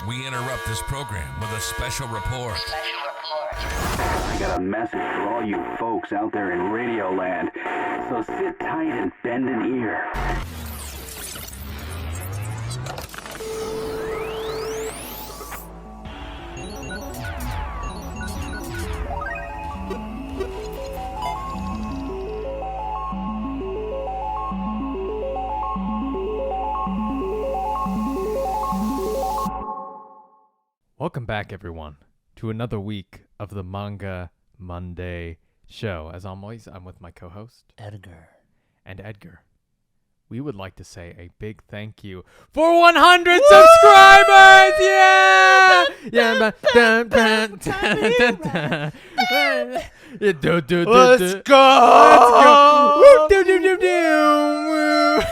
we interrupt this program with a special report. I got a message for all you folks out there in Radio Land. So sit tight and bend an ear. Welcome back, everyone, to another week of the Manga Monday show. As always, I'm with my co-host, Edgar. And Edgar, we would like to say a big thank you for 100 subscribers! Yeah! Yeah! Let's go! Woo, do, do, do, do.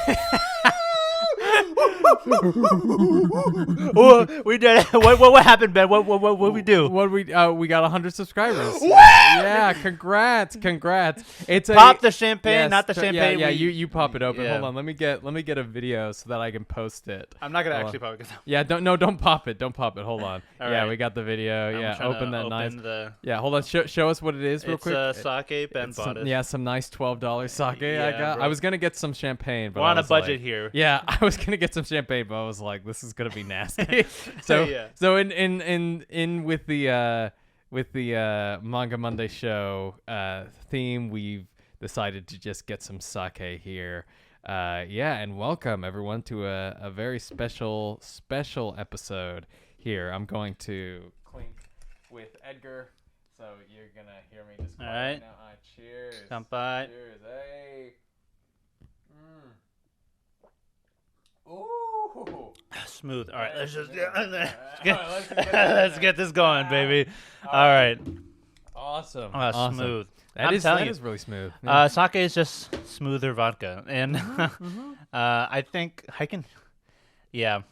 Woo. We did it. What happened, Ben? What we do? We got 100 subscribers. Yeah, congrats. It's Pop the champagne, yes, not the champagne. Yeah, you pop it open. Yeah. Hold on, let me get a video so that I can post it. I'm not gonna Hold actually on. pop it. Yeah, don't pop it. Hold on. All Yeah, right. we got the video. I'm Yeah, trying to open that nice. the- Yeah, hold on. Show us what it is real quick. It's sake. Ben bought it. Yeah, some nice $12 sake I Yeah, got. bro. I was gonna get some champagne, but We're I on a was budget like- here. Yeah, I was gonna get some champagne, but I was like, this is gonna be nasty. So Yeah. so in with the Manga Monday show theme, we've decided to just get some sake here. And welcome everyone to a very special episode here. I'm going to clink with Edgar, so you're gonna hear me just All right. now. Cheers. Kanpai. Cheers. Hey. Ooh. Smooth. All right, let's just let's get this going, baby. All right. Awesome. Awesome. Smooth. That I'm is telling that you. is really smooth. Sake is just smoother vodka, and I think I can. Yeah.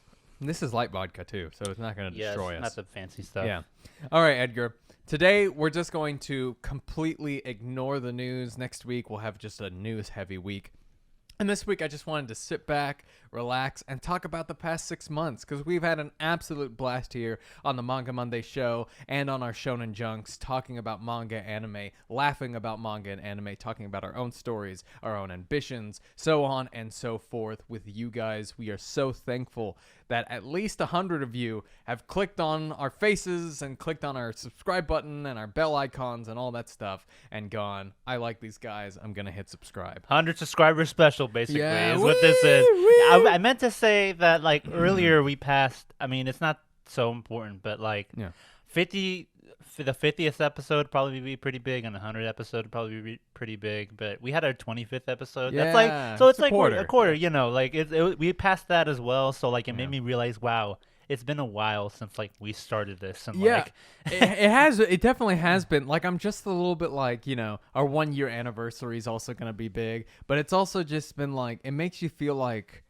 This is light vodka too, so it's not going to destroy us. Not the fancy stuff. Yeah. All right, Edgar. Today we're just going to completely ignore the news. Next week we'll have just a news-heavy week. And this week, I just wanted to sit back, relax, and talk about the past 6 months, because we've had an absolute blast here on the Manga Monday show and on our Shonen Junks, talking about manga, anime, laughing about manga and anime, talking about our own stories, our own ambitions, so on and so forth with you guys. We are so thankful that at least 100 of you have clicked on our faces and clicked on our subscribe button and our bell icons and all that stuff and gone, I like these guys, I'm going to hit subscribe. 100 subscriber special, basically, Yeah, is what this is. woo. I meant to say that, like, earlier we passed, I mean, it's not so important, but, like, Yeah. 50, for the 50th episode probably be pretty big, and the 100th episode probably be pretty big, but we had our 25th episode. Yeah, That's like, so it's like quarter. a quarter, you know, like, we passed that as well, so, like, it made me realize, wow, it's been a while since, like, we started this, and, Yeah, like... it definitely has been. Like, I'm just a little bit like, you know, our 1 year anniversary is also going to be big, but it's also just been like, it makes you feel like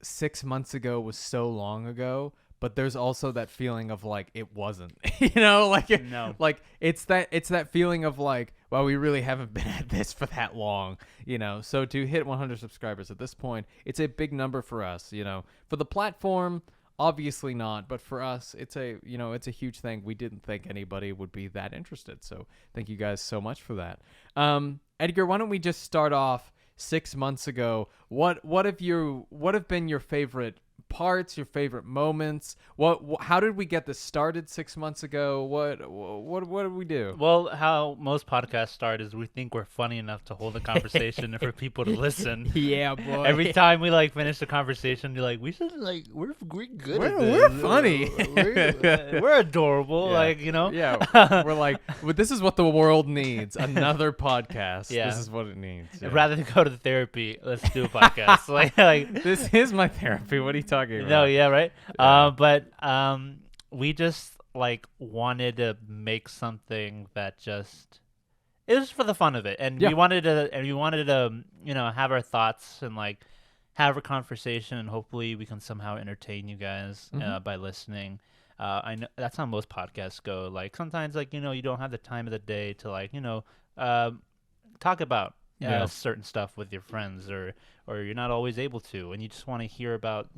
6 months ago was so long ago, but there's also that feeling of like it wasn't, you know, like No. like it's that feeling of like, well, we really haven't been at this for that long, you know. So to hit 100 subscribers at this point, it's a big number for us, you know. For the platform, obviously not, but for us, it's a huge thing. We didn't think anybody would be that interested, so thank you guys so much for that. Edgar, why don't we just start off 6 months ago? What have been your favorite parts, your favorite moments? How did we get this started 6 months ago? What did we do? Well, how most podcasts start is we think we're funny enough to hold a conversation for people to listen. Yeah, boy. Every time we like finish the conversation, you're like, we should like we're good. at We're this. funny. We're adorable. Yeah. Like, you know. Yeah, we're like, well, this is what the world needs. Another podcast. Yeah. This is what it needs. Yeah. Rather than go to therapy, let's do a podcast. like This is my therapy. What are you talking about? no, yeah, right. Yeah. But we just like wanted to make something that just it was for the fun of it, and Yeah. we wanted to you know, have our thoughts and like have a conversation, and hopefully we can somehow entertain you guys by listening. I know that's how most podcasts go. Like sometimes, like, you know, you don't have the time of the day to like, you know, talk about certain stuff with your friends, or you're not always able to, and you just want to hear about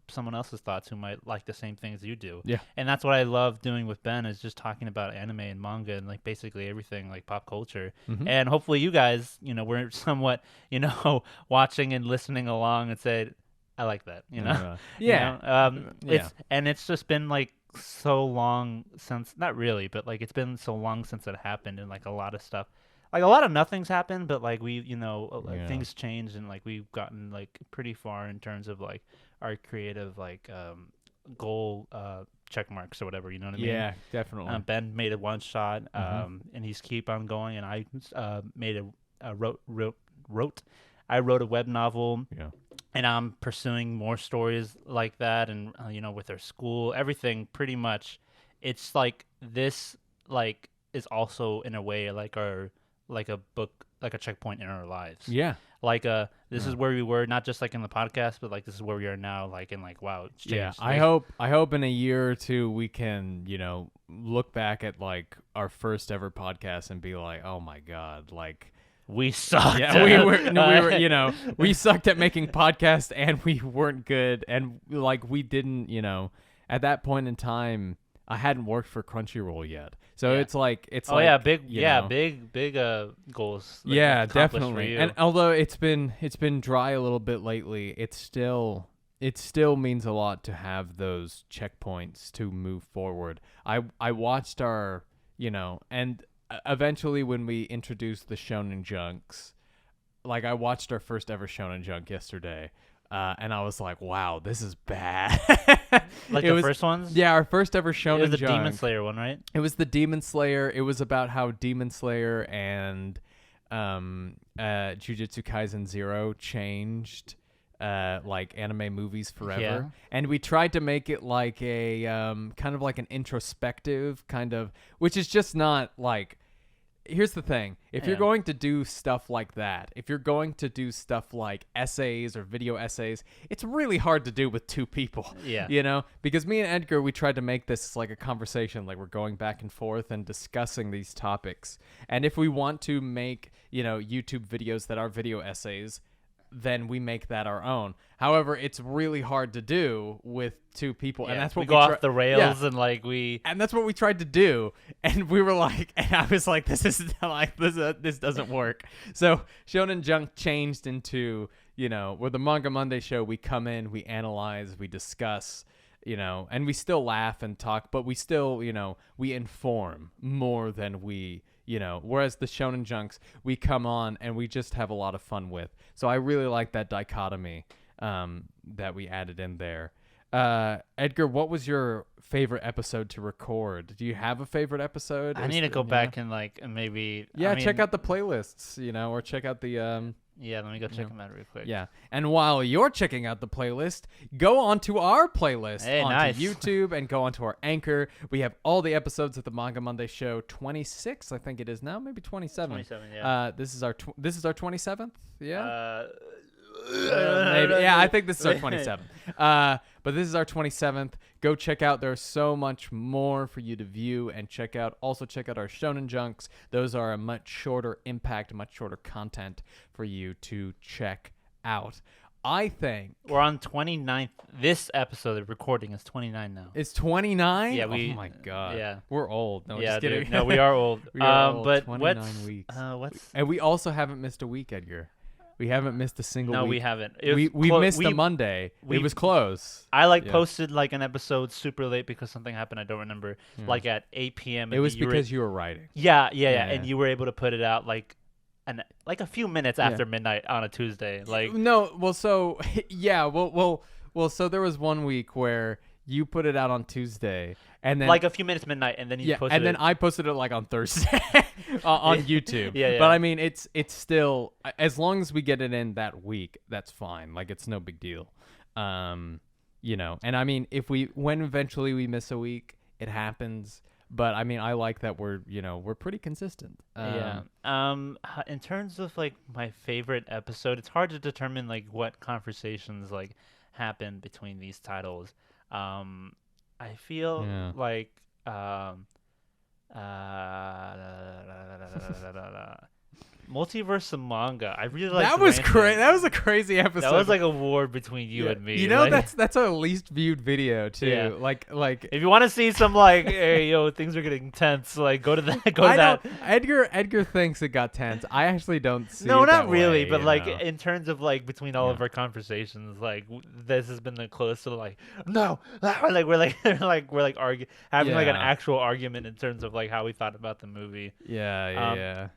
someone else's thoughts who might like the same things you do. Yeah. And that's what I love doing with Ben, is just talking about anime and manga and like basically everything, like pop culture. And hopefully you guys, we're somewhat watching and listening along and said, I like that, it's just been like so long since, not really, but like it's been so long since it happened, and like a lot of stuff, like a lot of nothing's happened, but like we things changed, and like we've gotten like pretty far in terms of like our creative like goal check marks or whatever, you know what I mean? Yeah, definitely. Ben made a one shot, and he's keep on going, and I wrote a web novel. Yeah. And I'm pursuing more stories like that, and with our school, everything pretty much. It's like this, like, is also in a way like a book, like a checkpoint in our lives. Yeah. Like this is where we were, not just like in the podcast, but like this is where we are now. Like, and like, wow, it's changed. Yeah. Like, I hope in a year or two we can look back at like our first ever podcast and be like, oh my god, like. We sucked. Yeah, we sucked at making podcasts, and we weren't good, and like we didn't, at that point in time, I hadn't worked for Crunchyroll yet, so it's big goals. Yeah, definitely. And although it's been dry a little bit lately, it still means a lot to have those checkpoints to move forward. I watched our, and. Eventually, when we introduced the Shonen Junks, like I watched our first ever Shonen Junk yesterday, and I was like, "Wow, this is bad." Like the first ones? Yeah, our first ever Shonen Junk. It was the Demon Slayer one, right? It was the Demon Slayer. It was about how Demon Slayer and Jujutsu Kaisen 0 changed like anime movies forever, and we tried to make it like a kind of like an introspective kind of, which is just not like. Here's the thing. If you're going to do stuff like that, if you're going to do stuff like essays or video essays, it's really hard to do with two people. Yeah. Because me and Edgar, we tried to make this like a conversation, like we're going back and forth and discussing these topics. And if we want to make, YouTube videos that are video essays, then we make that our own. However, it's really hard to do with two people, and that's what we go off the rails, and like and that's what we tried to do, and we were like, and I was like, this is like this doesn't work. So Shonen Junk changed into we're the Manga Monday show. We come in, we analyze, we discuss, and we still laugh and talk, but we still we inform more than we. Whereas the Shonen Junks, we come on and we just have a lot of fun with. So I really like that dichotomy that we added in there. Edgar, what was your favorite episode to record? Do you have a favorite episode? I need to go back and like maybe. Yeah, check out the playlists, or check out the. Yeah, let me go check them out real quick. Yeah, and while you're checking out the playlist, go onto our playlist onto YouTube and go onto our Anchor. We have all the episodes of the Manga Monday show. 26, I think it is now, maybe 27. 27, yeah. This is our 27th. Yeah. Maybe. Yeah, I think this is our 27th. But this is our 27th. Go check out. There's so much more for you to view and check out. Also check out our Shonen Junks. Those are a much shorter impact, much shorter content for you to check out. I think we're on 29th. This episode of recording is 29 now. It's 29? Yeah, oh my god. Yeah. We're old. No, yeah, just kidding. Dude, no, we are old. We are old. But 29 weeks. And we also haven't missed a week, Edgar. We haven't missed a single week. No, we haven't. We missed a Monday. It was close. I posted like an episode super late because something happened. I don't remember. Like at 8 p.m. It was because you were writing. Yeah. And you were able to put it out like a few minutes after midnight on a Tuesday. Like no, well, so yeah, well, so there was one week where you put it out on Tuesday, and then like a few minutes midnight, and then you posted and then I posted it like on Thursday on YouTube. Yeah. But I mean, it's still, as long as we get it in that week, that's fine. Like it's no big deal. And I mean, when eventually we miss a week, it happens. But I mean, I like that we're pretty consistent. In terms of like my favorite episode, it's hard to determine like what conversations like happen between these titles. I feel like Multiverse of Manga. I really like That was crazy. That was a crazy episode. That was like a war between you and me. You know, like, that's our least viewed video too. Yeah. Like if you want to see some like, hey yo, things are getting tense. Like go to that. Go to I that. don't, Edgar thinks it got tense. I actually don't see. No, it not that really. way, But you like know? in terms of like between all of our conversations, like this has been the closest to like no, like we're like having like an Yeah. actual argument in terms of like how we thought about the movie. Yeah.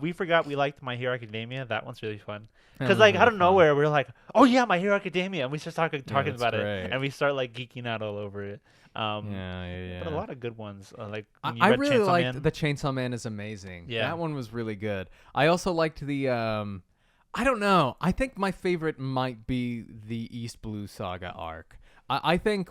We forgot we liked My Hero Academia. That one's really fun. That Because was like really out of fun. nowhere, we're like, oh yeah, My Hero Academia, and we start talking that's about great. it, and we start like geeking out all over it. Yeah. But a lot of good ones. Like when you I read really Chainsaw liked Man. the Chainsaw Man is amazing. Yeah. That one was really good. I also liked the I don't know. I think my favorite might be the East Blue Saga arc. I think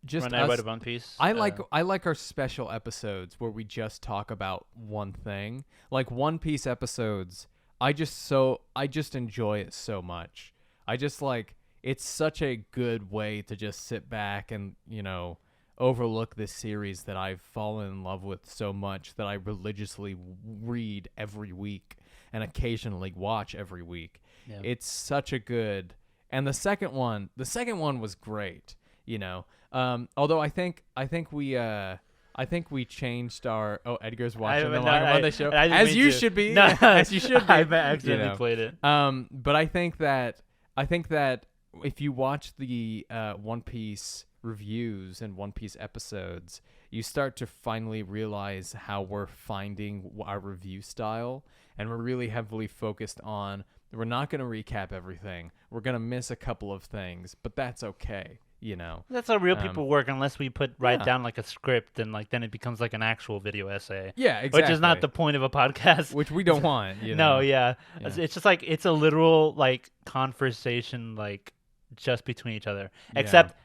just Run Everybody us, One Piece. I like our special episodes where we just talk about one thing. Like One Piece episodes, I just enjoy it so much. I just like it's such a good way to just sit back and, overlook this series that I've fallen in love with so much that I religiously read every week and occasionally watch every week. Yeah. It's such a good. And the second one was great, although I think we changed our. Oh, Edgar's watching the Manga Monday show, as you should be. No, as you should be. I accidentally played it. But I think that if you watch the One Piece reviews and One Piece episodes, you start to finally realize how we're finding our review style, and we're really heavily focused on. We're not going to recap everything. We're going to miss a couple of things, but that's okay, That's how real people work, unless we write Yeah. down like a script and like then it becomes like an actual video essay. Yeah, exactly. Which is not the point of a podcast. Which we don't want, No, yeah. Yeah. It's just like it's a literal like conversation like just between each other. Except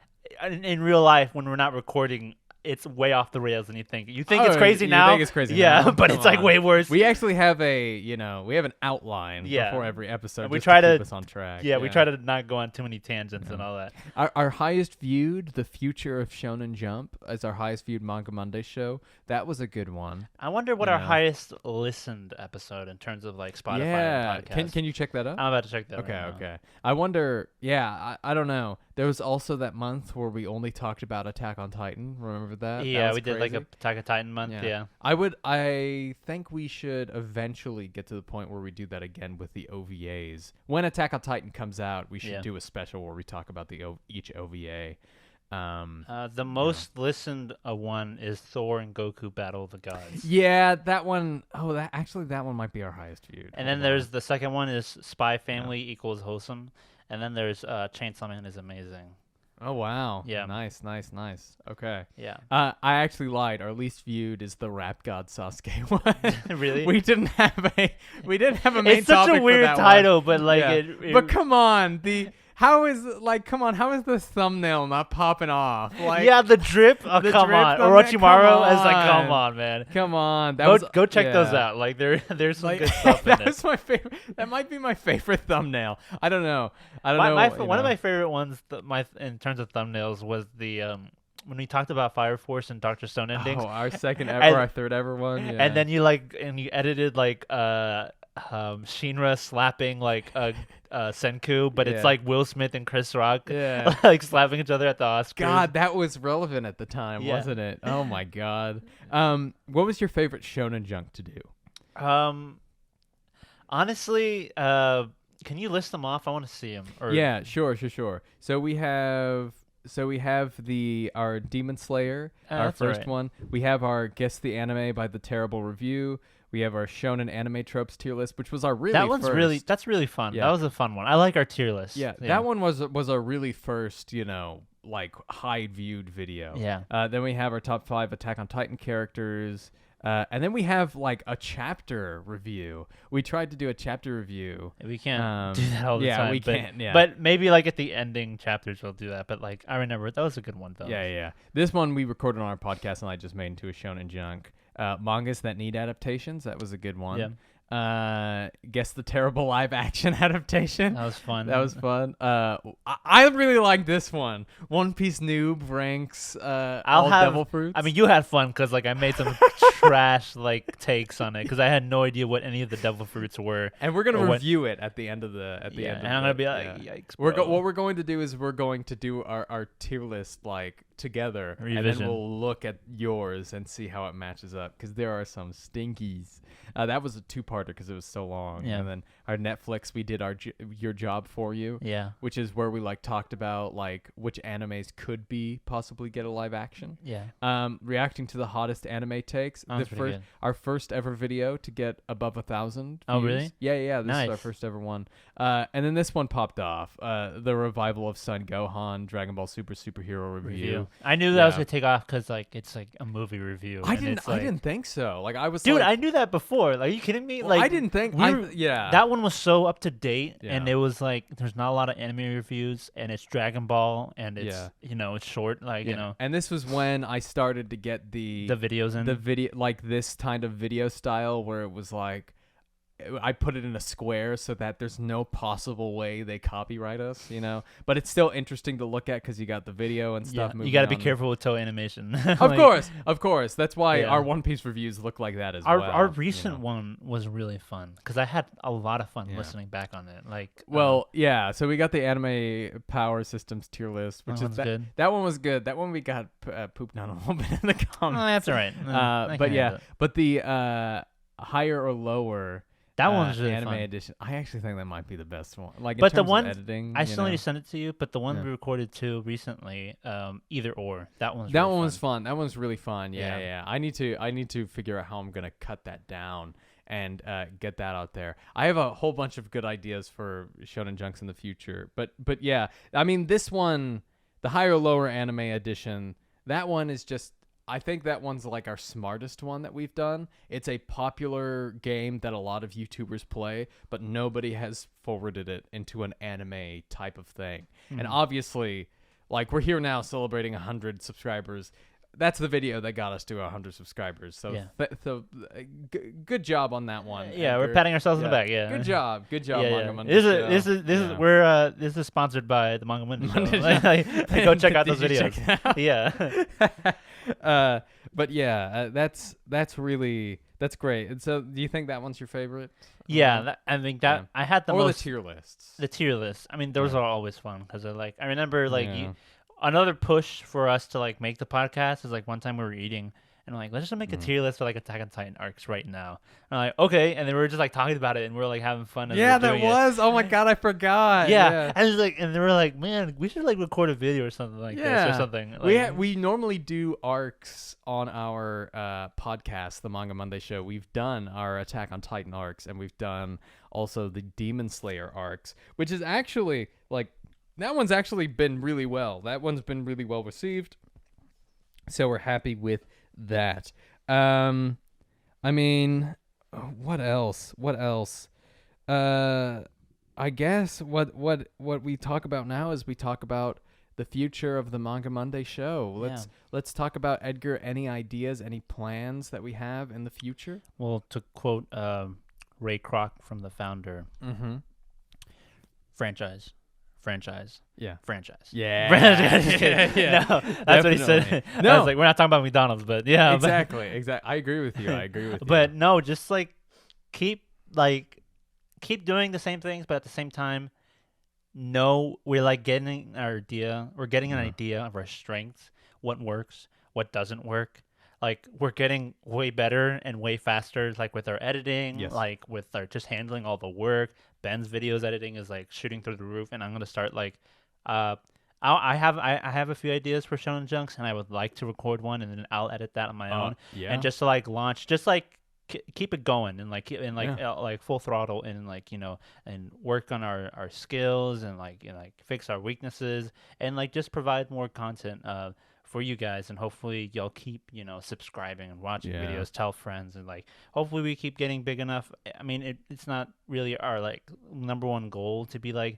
in real life when we're not recording, it's way off the rails than you think. You think it's crazy you now. think it's crazy yeah, now? but Come it's like on. way worse. We actually have an outline Yeah. before every episode. And we just try to keep us on track. Yeah, we try to not go on too many tangents and all that. Our highest viewed, The Future of Shonen Jump, as our highest viewed Manga Monday show. That was a good one. I wonder what our Yeah. highest listened episode in terms of like Spotify Yeah, and podcasts. can you check that up? I'm about to check that. Okay, right now. okay. I wonder. Yeah, I don't know. There was also that month where we only talked about Attack on Titan. Remember that? Yeah, That was we did like a crazy. Attack on Titan month. Yeah. I think we should eventually get to the point where we do that again with the OVAs. When Attack on Titan comes out, we should Yeah. do a special where we talk about each OVA. The most listened one is Thor and Goku Battle of the Gods. Yeah, that one. Oh, that one might be our highest viewed. And then there's the second one is Spy Family equals Wholesome. And then there's Chainsaw Man is amazing. Oh wow. Yeah. Nice. Okay. Yeah. I actually lied. Our least viewed is the Rap God Sasuke one. Really? We didn't have a main It's such topic a for weird that title, one. but like Yeah. But come on, how is the thumbnail not popping off? Like, yeah, the drip. Oh, the come drip on. thumbnail, Orochimaru is like, come come on, man. come on. Go check those out. Like there's some Like, good stuff in that it. was my favorite. That might be my favorite thumbnail. I don't know. One know. of my favorite ones, in terms of thumbnails, was the when we talked about Fire Force and Doctor Stone endings. Oh, our second ever, And- our third ever one. Yeah. And then you edited like Shinra slapping like Senku, but it's Yeah. like Will Smith and Chris Rock Yeah. like slapping each other at the Oscars. God, that was relevant at the time, Yeah. wasn't it? Oh my God. What was your favorite Shonen Junk to do? Honestly, can you list them off? I want to see them. Yeah, sure. So we have our Demon Slayer, our that's first alright. one. We have our Guess the Anime by the Terrible Review. We have our Shonen Anime Tropes tier list, which was our first. That's really fun. Yeah. That was a fun one. I like our tier list. Yeah, that one was a really first, like high viewed video. Yeah. Then we have our top 5 Attack on Titan characters. And then we have like a chapter review. We tried to do a chapter review. We can't do that all the yeah, time. we but, can't, yeah. But maybe like at the ending chapters we'll do that. But like I remember that was a good one though. Yeah. This one we recorded on our podcast and I just made into a Shonen Junk. Mangas that need adaptations. That was a good one. Yeah. Guess the terrible live action adaptation. That was fun. That was fun. I really like this one. One Piece noob ranks all devil fruits. I mean, you had fun because like I made some trash like takes on it because I had no idea what any of the devil fruits were. And we're gonna review it at the end of the end. And I'm gonna be like, yikes. What we're going to do is we're going to do our tier list like together, and then we'll look at yours and see how it matches up because there are some stinkies. That was a two-parter because it was so long. Yeah. And then our Netflix, we did Your Job For You. Yeah. Which is where we like talked about like which animes could be possibly get a live action. Yeah. Reacting to the hottest anime takes. Our first ever video to get above 1,000 Oh, views. really? Yeah. This Nice. is our first ever one. And then this one popped off. The revival of Son Gohan, Dragon Ball Super Superhero Review. I knew that was gonna take off because like it's like a movie review. I didn't think so. Like I was, dude, like, I knew that before. Like, are you kidding me? well, Like I didn't think. that one was so up to date, and Yeah. it was like there's not a lot of anime reviews, and it's Dragon Ball, and it's it's short, like And this was when I started to get the videos in the video, like this kind of video style where it was like I put it in a square so that there's no possible way they copyright us, but it's still interesting to look at because you got the video and stuff. You got to be careful with toe animation. Of course. That's why Yeah. our One Piece reviews look like that as well. Our recent one was really fun because I had a lot of fun listening back on it. Like, so we got the Anime Power Systems tier list, which is good. That one was good. That one we got pooped on a little bit in the comments. Oh, that's all right. But the higher or lower. That one's really anime fun. edition. I actually think that might be the best one. Like, in But the terms one of editing, I still need to send it to you. But the one we recorded too recently, either or, that one's that really one was fun. That one's really fun. Yeah. Yeah. I need to figure out how I'm gonna cut that down and get that out there. I have a whole bunch of good ideas for Shonen Junks in the future. But yeah, I mean this one, the higher or lower anime edition, that one is just. I think that one's like our smartest one that we've done. It's a popular game that a lot of YouTubers play, but nobody has forwarded it into an anime type of thing. And obviously, like we're here now celebrating 100 subscribers. That's the video that got us to 100 subscribers. So, good job on that one. Yeah, Edgar. we're patting ourselves on the back. Yeah, Good job, Manga Monday. This is sponsored by the Manga Monday Show. Go check out those videos. But yeah, that's great. And so, do you think that one's your favorite? Yeah, I think that I had the most the tier lists. The tier list. I mean, those are always fun because I remember another push for us to like make the podcast is like one time we were eating and we're like, let's just make a tier list for like Attack on Titan arcs right now. And I'm like, okay, and then we were just like talking about it and we are like having fun. Oh my god, I forgot. Yeah. And it's like, and they were like, man, we should like record a video or something like this or something. Like, we normally do arcs on our podcast, the Manga Monday Show. We've done our Attack on Titan arcs and we've done also the Demon Slayer arcs, which is actually like. That one's actually been really well. That one's been really well received. So we're happy with that. I mean, what else? I guess what we talk about now is we talk about the future of the Manga Monday Show. Let's talk about Edgar. Any ideas, any plans that we have in the future? Well, to quote Ray Kroc from the founder, franchise. Yeah. Franchise. Yeah. No, that's what he said. No. I was like, we're not talking about McDonald's, but yeah. Exactly. I agree with you. But no, just like keep doing the same things, but at the same time, we're like getting our idea. We're getting an idea of our strengths, what works, what doesn't work. Like we're getting way better and way faster, like with our editing, like with our just handling all the work. Ben's videos editing is like shooting through the roof, and I'm gonna start like, I have a few ideas for Shonen Junks, and I would like to record one, and then I'll edit that on my own, and just to like launch, just like keep it going, and like full throttle, and like and work on our skills, and like fix our weaknesses, and like just provide more content for you guys, and hopefully y'all keep subscribing and watching videos, tell friends, and like hopefully we keep getting big enough. I mean, it's not really our like number one goal to be like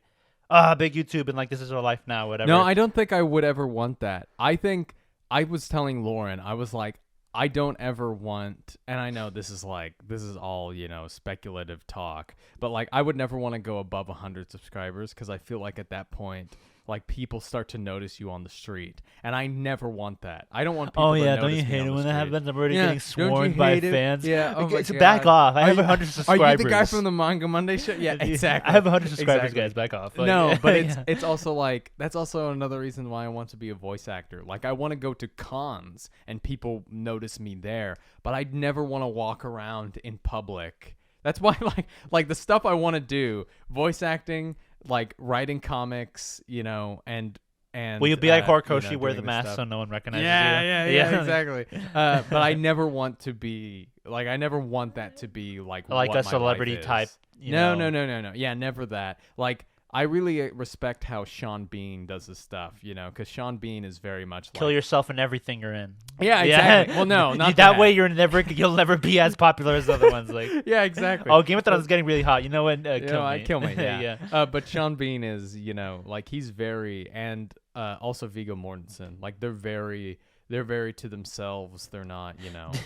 big YouTube and like this is our life now, whatever. No, I don't think I would ever want that. I think I was telling Lauren, I was like, I don't ever want, and I know this is all, speculative talk, but like I would never want to go above 100 subscribers because I feel like at that point, like people start to notice you on the street, and I never want that. I don't want people to notice don't you me hate on it the when that street. happens? I'm already Yeah, getting don't you swarmed by hate it? fans. Yeah, oh my It's God. back off. I have you- 100 Are subscribers. you the guy from the Manga Monday show? Yeah, exactly. I have 100 subscribers, Exactly. guys. Back off. Like, No, but yeah. it's also like that's also another reason why I want to be a voice actor. Like I want to go to cons and people notice me there, but I'd never want to walk around in public. That's why like the stuff I want to do, voice acting, like writing comics, and Will you be like Horikoshi, wear doing the this mask stuff. so no one recognizes Yeah, you? yeah, exactly. But I never want to be like I never want that to be like Like what a my celebrity life is. type. No. Yeah, never that. Like I really respect how Sean Bean does his stuff, because Sean Bean is very much Kill like yourself in everything you're in. Yeah, exactly. Well, no, not that way. You'll never be as popular as other ones. Like Yeah, exactly. oh, Game of Thrones is getting really hot. You know what? Kill me. Yeah. yeah. But Sean Bean is, like he's very, and also Viggo Mortensen, like they're very to themselves. They're not,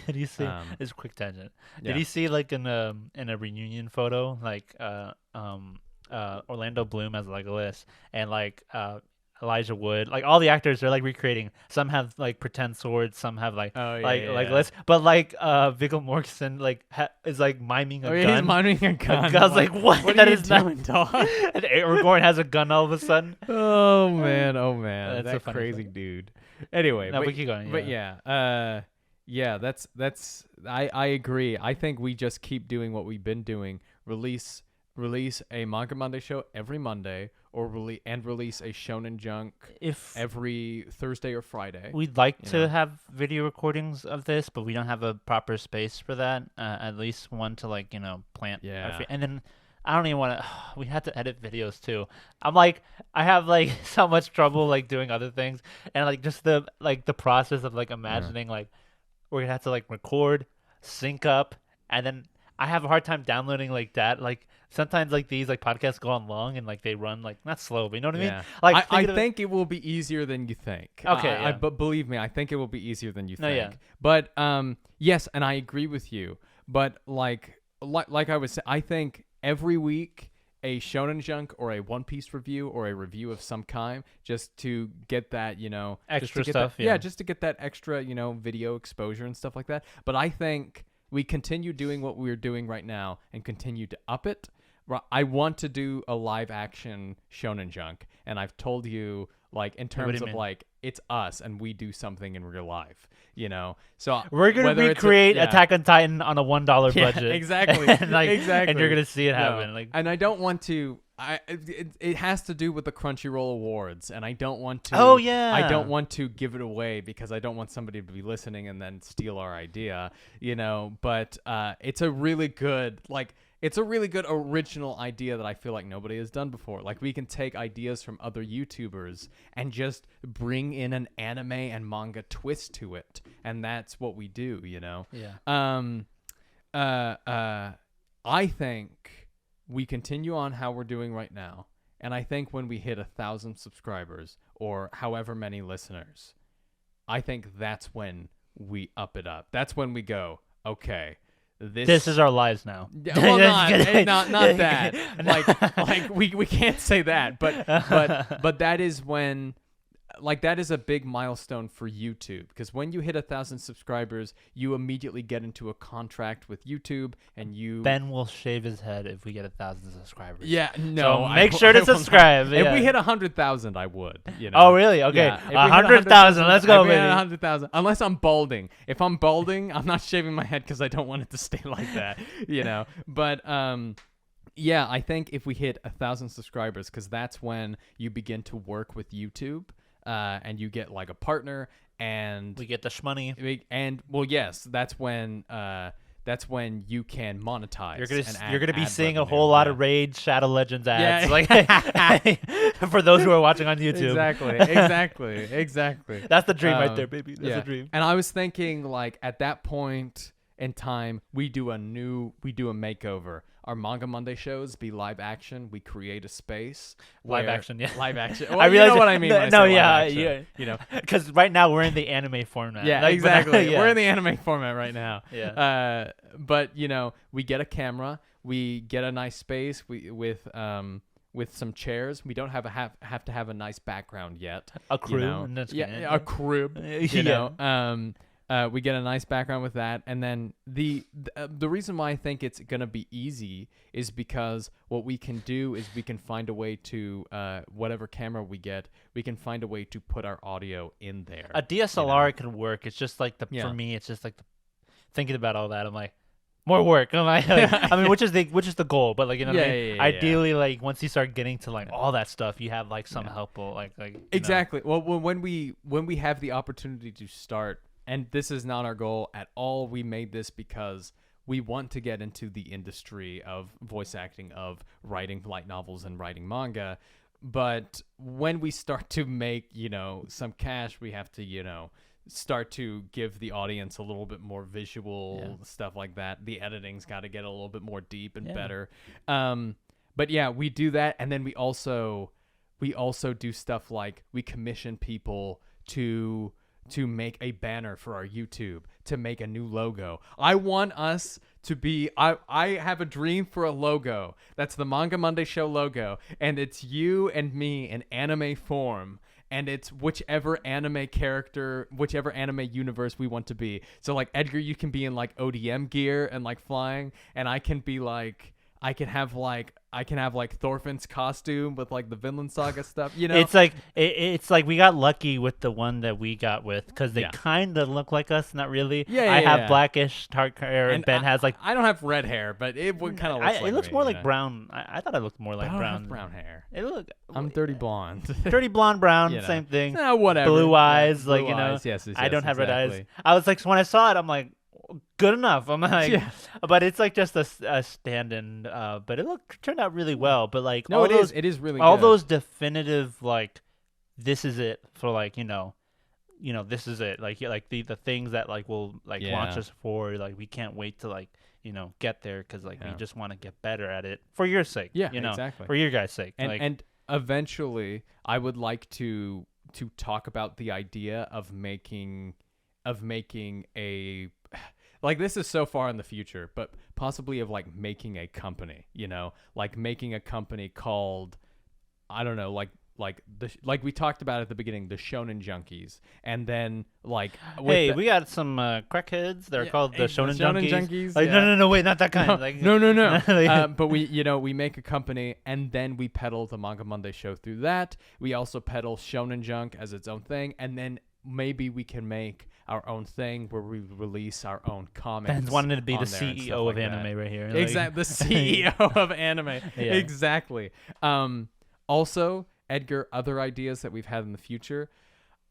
Did you see? It's a quick tangent. Did you see like in a reunion photo, like Orlando Bloom as Legolas and like Elijah Wood, like all the actors are like recreating. Some have like pretend swords, some have like Legolas, but like Viggo Mortensen like is like miming a gun. He's miming a gun. I was like, what? What That are you is doing, dog? And Aragorn has a gun all of a sudden. Oh man, That's a that funny crazy thing. dude. Anyway, No, we keep going. But yeah, that's I agree. I think we just keep doing what we've been doing. Release a Manga Monday show every Monday, or release a Shonen Junk every Thursday or Friday. We'd like to have video recordings of this, but we don't have a proper space for that. At least one to like plant. Yeah. And then I don't even want to. We had to edit videos too. I'm like, I have like so much trouble like doing other things, and like just the process of like imagining like we're gonna have to like record, sync up, and then I have a hard time downloading like that. Like sometimes like these like podcasts go on long and like they run like not slow, but you know what I mean? Like I think it will be easier than you think. Okay, but believe me, I think it will be easier than you think. Yeah. But yes, and I agree with you. But like I was saying, I think every week a Shonen Junk or a One Piece review or a review of some kind, just to get that, extra just to get stuff. That, just to get that extra, video exposure and stuff like that. But I think we continue doing what we're doing right now and continue to up it. I want to do a live action Shonen Junk, and I've told you, like, in terms of like it's us and we do something in real life, So we're gonna recreate Attack on Titan on a $1 budget. Exactly. and, like, exactly. And you're gonna see it happen. Like, and I don't want to. It has to do with the Crunchyroll Awards, and I don't want to. Oh yeah. I don't want to give it away because I don't want somebody to be listening and then steal our idea, But it's a really good original idea that I feel like nobody has done before. Like we can take ideas from other YouTubers and just bring in an anime and manga twist to it, and that's what we do, Yeah. I think we continue on how we're doing right now, and I think when we hit 1,000 subscribers or however many listeners, I think that's when we up it up. That's when we go, okay, this is our lives now. Well, not that. Like we can't say that, but that is when. Like that is a big milestone for YouTube, because when you hit 1,000 subscribers, you immediately get into a contract with YouTube, and Ben will shave his head if we get 1,000 subscribers. Yeah, no. So make sure to subscribe. If we hit 100,000, I would. Oh really? Okay, Yeah. 100,000. Let's go, baby. 100,000. Unless I'm balding. If I'm balding, I'm not shaving my head because I don't want it to stay like that. But yeah, I think if we hit 1,000 subscribers, because that's when you begin to work with YouTube. And you get like a partner, and we get the shmoney. And well, yes, that's when you can monetize. You're gonna be seeing revenue. a whole lot of Raid Shadow Legends ads, like for those who are watching on YouTube. Exactly. That's the dream right there, baby. That's the dream. And I was thinking, like, at that point in time, we do a makeover our Manga Monday shows be live action. We create a space. Live action, yeah. Live action. I Well, you realize know what I mean when I say live action, You know. Because right now we're in the anime format. Yeah, Like, exactly. yeah. We're in the anime format right now. Yeah. But you know, we get a camera, we get a nice space, with some chairs. We don't have to have a nice background yet. A crib. You know? And that's Yeah, good. a crib. You know. We get a nice background with that, and then the reason why I think it's gonna be easy is because what we can do is we can find a way to whatever camera we get, we can find a way to put our audio in there. A DSLR can work. It's just like Yeah. for me, it's just like thinking about all that. I'm like, more work. I'm like, I mean, which is the goal, but like, you know what I mean? Ideally, like once you start getting to like all that stuff, you have like some helpful like exactly. Well, when we have the opportunity to start, and this is not our goal at all. We made this because we want to get into the industry of voice acting, of writing light novels and writing manga. But when we start to make, you know, some cash, we have to, you know, start to give the audience a little bit more visual stuff like that. The editing's got to get a little bit more deep and better. But yeah, we do that, and then we also do stuff like we commission people to make a banner for our YouTube, to make a new logo. I want us to be, I have a dream for a logo. That's the Manga Monday Show logo. And it's you and me in anime form. And it's whichever anime character, whichever anime universe we want to be. So like Edgar, you can be in like ODM gear and like flying. And I can be like, I can have like Thorfinn's costume with like the Vinland Saga stuff, you know. It's like we got lucky with the one that we got with, because they kind of look like us, not really. I have blackish dark hair, and Ben has like, I don't have red hair, but it would kind of look like it looks me, more you like know? brown. I thought I looked more like I don't brown. have brown hair. I'm dirty blonde. dirty blonde, brown, You know. same thing. Whatever. Blue eyes, Blue like you know. eyes. Yes, I don't have red eyes. exactly. I was like, when I saw it, I'm like, good enough. I'm like, but it's like just a stand-in. But it turned out really well. But like, No, it is really all good. those definitive like, this is it for like you know, this is it. Like the things that like will like launch us forward. Like we can't wait to like you know get there, because like we just want to get better at it for your sake. Yeah, you know, exactly. for your guys' sake. And eventually, I would like to talk about the idea of making a, like, this is so far in the future, but possibly of like making a company, you know, like making a company called, I don't know, like we talked about at the beginning, the Shonen Junkies, and then like hey, we got some crackheads. They're called the Shonen Junkies. Like, yeah. no, wait, not that kind. No. But we make a company, and then we peddle the Manga Monday show through that. We also peddle Shonen Junk as its own thing, and then maybe we can make our own thing where we release our own comics. Ben's wanting to be the on there and CEO stuff of like anime that. right here. Exactly, the CEO of anime. Yeah. Exactly. Also, Edgar, other ideas that we've had in the future.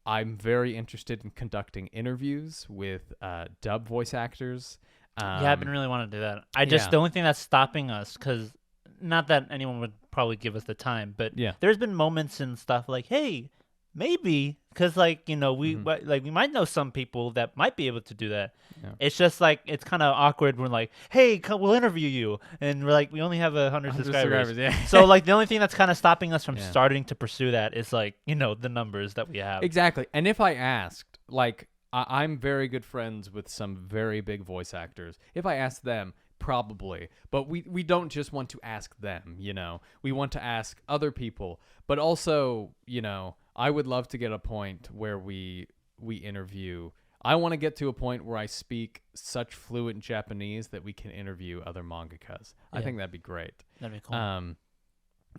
I'm very interested in conducting interviews with dub voice actors. Yeah, I've been really wanting to do that. The only thing that's stopping us, because not that anyone would probably give us the time, but there's been moments and stuff like, hey, maybe, because like you know we might know some people that might be able to do that. Yeah. It's just like it's kind of awkward. We're like, hey, we'll interview you, and we're like, we only have 100 subscribers. So like the only thing that's kind of stopping us from starting to pursue that is like you know the numbers that we have. Exactly. And if I asked, like I'm very good friends with some very big voice actors. If I asked them, probably, but we don't just want to ask them, you know, we want to ask other people, but also, you know, I would love to get a point where we interview. I want to get to a point where I speak such fluent Japanese that we can interview other mangakas. I think that'd be great. That'd be cool. I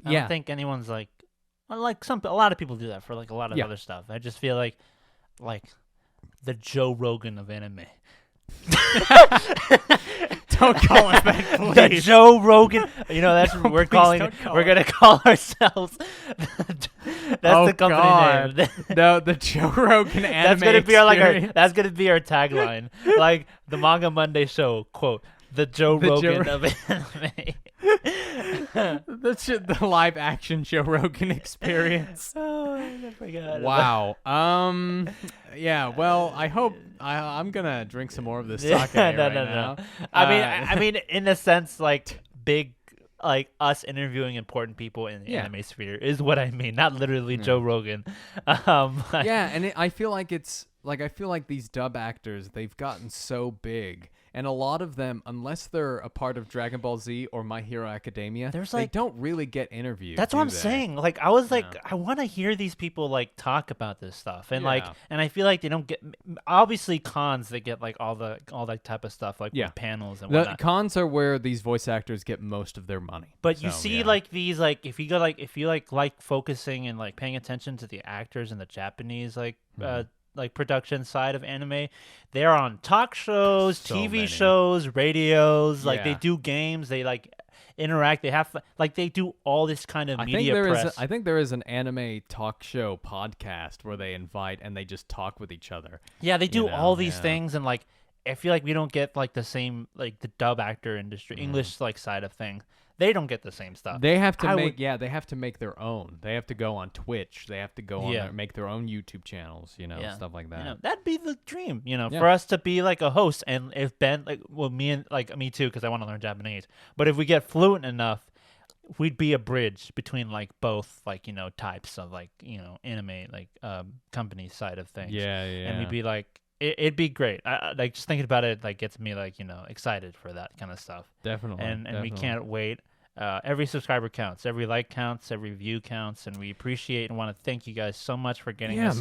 don't think anyone's like a lot of people do that for like a lot of other stuff. I just feel like the Joe Rogan of anime. Don't call it that, please. The Joe Rogan. You know, that's what we're calling. We're gonna call ourselves. That's the company name. No, the Joe Rogan anime. That's gonna be that's gonna be our tagline. Like the Manga Monday show. Quote: the Joe Rogan of anime. The live action Joe Rogan experience. Oh, I forgot. Wow. Yeah. Well, I hope I'm gonna drink some more of this sake no. now. I mean, in a sense, like big, like us interviewing important people in the anime sphere is what I mean. Not literally Joe Rogan. And I feel like I feel like these dub actors, they've gotten so big. And a lot of them, unless they're a part of Dragon Ball Z or My Hero Academia, they don't really get interviewed. That's what I'm saying. Like, I was like, I want to hear these people like talk about this stuff, and and I feel like they don't get. Obviously, cons they get like all that type of stuff, like with panels and whatnot. The cons are where these voice actors get most of their money. But you see, like these, like if you like focusing and like paying attention to the actors in the Japanese like production side of anime, they're on talk shows, TV shows, radios, like they do games, they like interact, they have like they do all this kind of media press. I think there is an anime talk show podcast where they invite and they just talk with each other. Yeah, they do all these things, and like I feel like we don't get like the same, like the dub actor industry, English like side of things. They don't get the same stuff. They have to they have to make their own. They have to go on Twitch. They have to go on there, make their own YouTube channels, stuff like that. That'd be the dream, for us to be like a host. And if Ben, me too, because I want to learn Japanese. But if we get fluent enough, we'd be a bridge between like both, like, types of like, anime, like company side of things. Yeah. And we'd be like, it'd be great. I like just thinking about it, like gets me like excited for that kind of stuff. Definitely. And we can't wait. Every subscriber counts, every like counts, every view counts, and we appreciate and want to thank you guys so much for getting us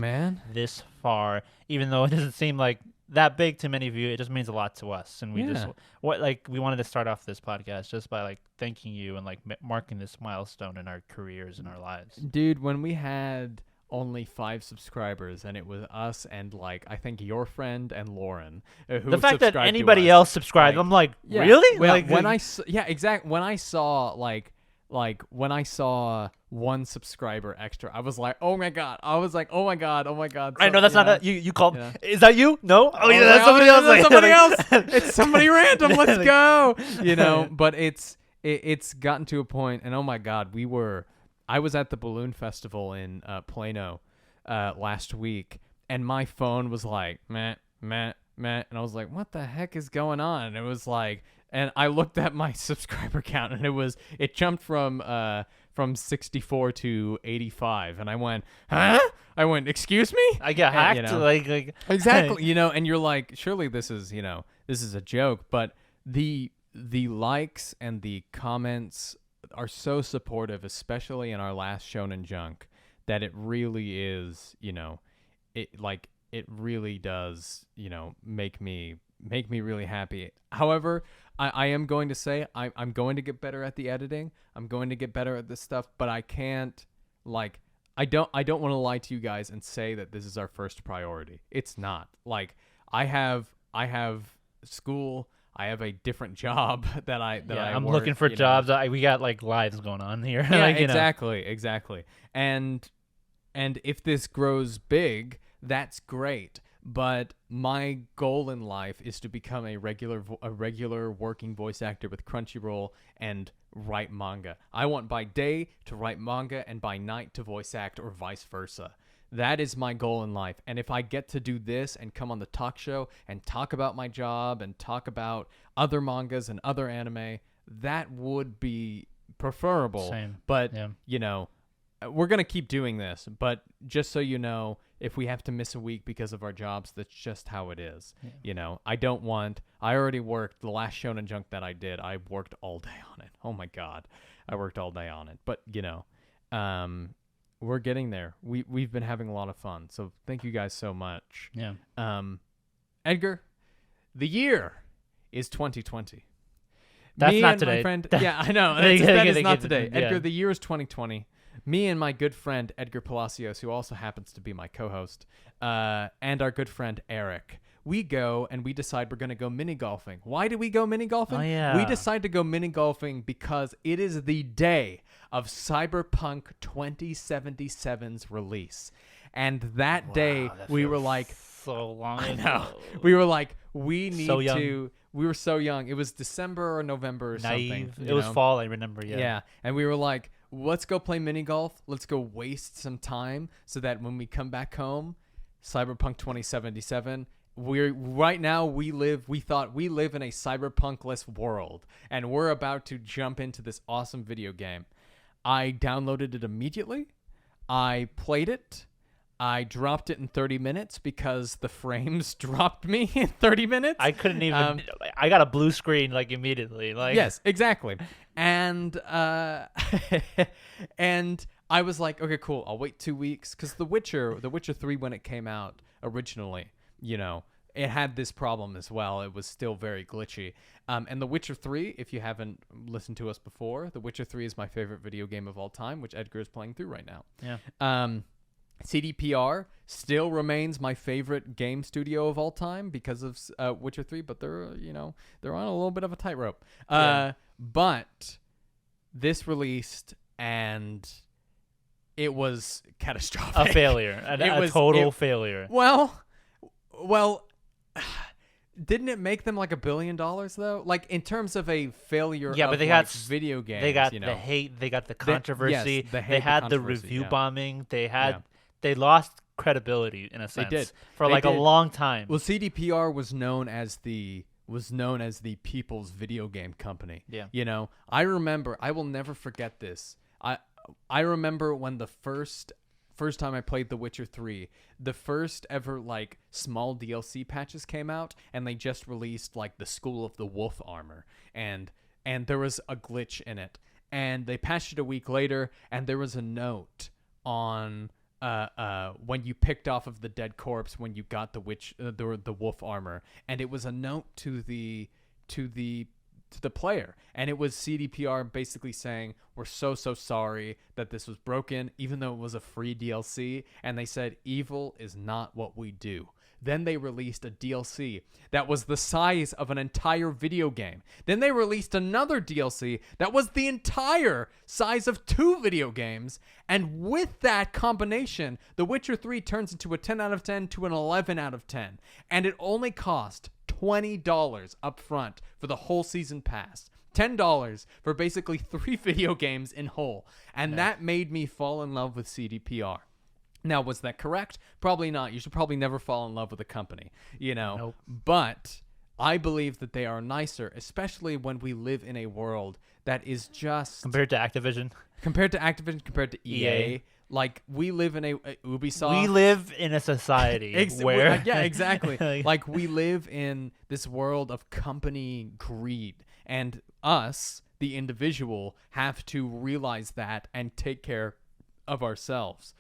this far. Even though it doesn't seem like that big to many of you, it just means a lot to us. And we we wanted to start off this podcast just by like thanking you and like marking this milestone in our careers and our lives. Dude, when we had only 5 subscribers, and it was us and like I think your friend and Lauren. Who the fact that anybody else subscribed, I'm like, really? Well, like, when exactly. When I saw when I saw 1 subscriber extra, I was like, oh my god. I was like, oh my god. I know that's not you called. Yeah. Is that you? No. Oh yeah, that's somebody else. That's somebody else. It's somebody random. Let's go. But it's gotten to a point, and oh my god, I was at the Balloon Festival in Plano last week, and my phone was like, meh, and I was like, what the heck is going on? And it was like, and I looked at my subscriber count, and it jumped from 64 to 85, and I went, huh? I went, excuse me? I got hacked, like exactly, and you're like, surely this is a joke, but the likes and the comments are so supportive, especially in our last Shonen Junk, that it really is, it really does, make me really happy. However, I am going to say I'm going to get better at the editing. I'm going to get better at this stuff, but I can't, like, I don't want to lie to you guys and say that this is our first priority. It's not. Like, I have school. I have a different job that I'm looking for jobs. We got like lives going on here. Yeah, like, exactly. And if this grows big, that's great. But my goal in life is to become a regular working voice actor with Crunchyroll and write manga. I want by day to write manga and by night to voice act, or vice versa. That is my goal in life. And if I get to do this and come on the talk show and talk about my job and talk about other mangas and other anime, that would be preferable. Same. But, we're going to keep doing this. But just so you know, if we have to miss a week because of our jobs, that's just how it is. Yeah. I already worked the last Shonen Junk that I did. I worked all day on it. Oh my God. I worked all day on it. But, we're getting there. We've been having a lot of fun. So thank you guys so much. Yeah. Edgar, the year is 2020. That's Me not and today. My friend, yeah, I know. That is not today. Edgar, the year is 2020. Me and my good friend Edgar Palacios, who also happens to be my co-host, and our good friend Eric, we go and we decide we're going to go mini golfing. Why do we go mini golfing? Oh, yeah. We decide to go mini golfing because it is the day of Cyberpunk 2077's release. And that day, we were like, so long I ago. know. We were like, we need So young. to. We were so young. It was December or November or Naive. something. It was fall, I remember, yeah. Yeah. And we were like, let's go play mini golf. Let's go waste some time so that when we come back home, Cyberpunk 2077 we thought we live in a cyberpunk-less world, and we're about to jump into this awesome video game. I downloaded it immediately. I played it. I dropped it in 30 minutes because the frames dropped me in 30 minutes. I couldn't even. I got a blue screen like immediately. Like yes, exactly. And and I was like, okay, cool. I'll wait 2 weeks because The Witcher 3, when it came out originally, it had this problem as well. It was still very glitchy. And The Witcher 3, if you haven't listened to us before, The Witcher 3 is my favorite video game of all time, which Edgar is playing through right now. Yeah. CDPR still remains my favorite game studio of all time because of Witcher 3, but they're on a little bit of a tightrope. But this released and it was catastrophic. A failure. A total failure. Well, didn't it make them like $1 billion though? Like in terms of a failure but they got got video games. They got the hate. They got the controversy. They had the review bombing. They lost credibility in a sense. They did for a long time. Well, CDPR was known as the people's video game company. Yeah. I remember. I will never forget this. I remember when the first time I played The Witcher 3, the first ever like small DLC patches came out, and they just released like the School of the Wolf armor, and there was a glitch in it, and they patched it a week later, and there was a note on when you picked off of the dead corpse when you got the wolf armor, and it was a note to the player, and it was CDPR basically saying, we're so sorry that this was broken, even though it was a free DLC, and they said evil is not what we do. Then they released a DLC that was the size of an entire video game. Then they released another DLC that was the entire size of 2 video games. And with that combination, The Witcher 3 turns into a 10 out of 10 to an 11 out of 10. And it only cost $20 up front for the whole season pass. $10 for basically 3 video games in whole. And that made me fall in love with CDPR. Now, was that correct? Probably not. You should probably never fall in love with a company, Nope. But I believe that they are nicer, especially when we live in a world that is just... Compared to Activision, compared to EA. Like, we live in a Ubisoft. We live in a society where... Yeah, exactly. Like, we live in this world of company greed. And us, the individual, have to realize that and take care of ourselves.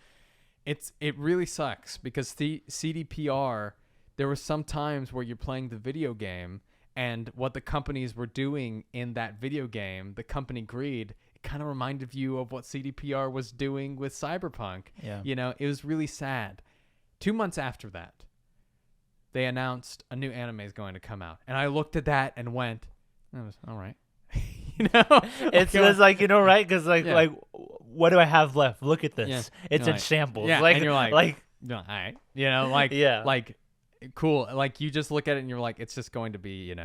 It really sucks because the CDPR, there were some times where you're playing the video game and what the companies were doing in that video game, the company greed, it kind of reminded you of what CDPR was doing with Cyberpunk. Yeah. It was really sad. 2 months after that, they announced a new anime is going to come out. And I looked at that and went, that was all right. It's like, right? Because like, what do I have left? Look at this. Yeah. It's in shambles. Yeah, Like, and you're like, all right. Like, cool. Like, you just look at it and you're like, it's just going to be,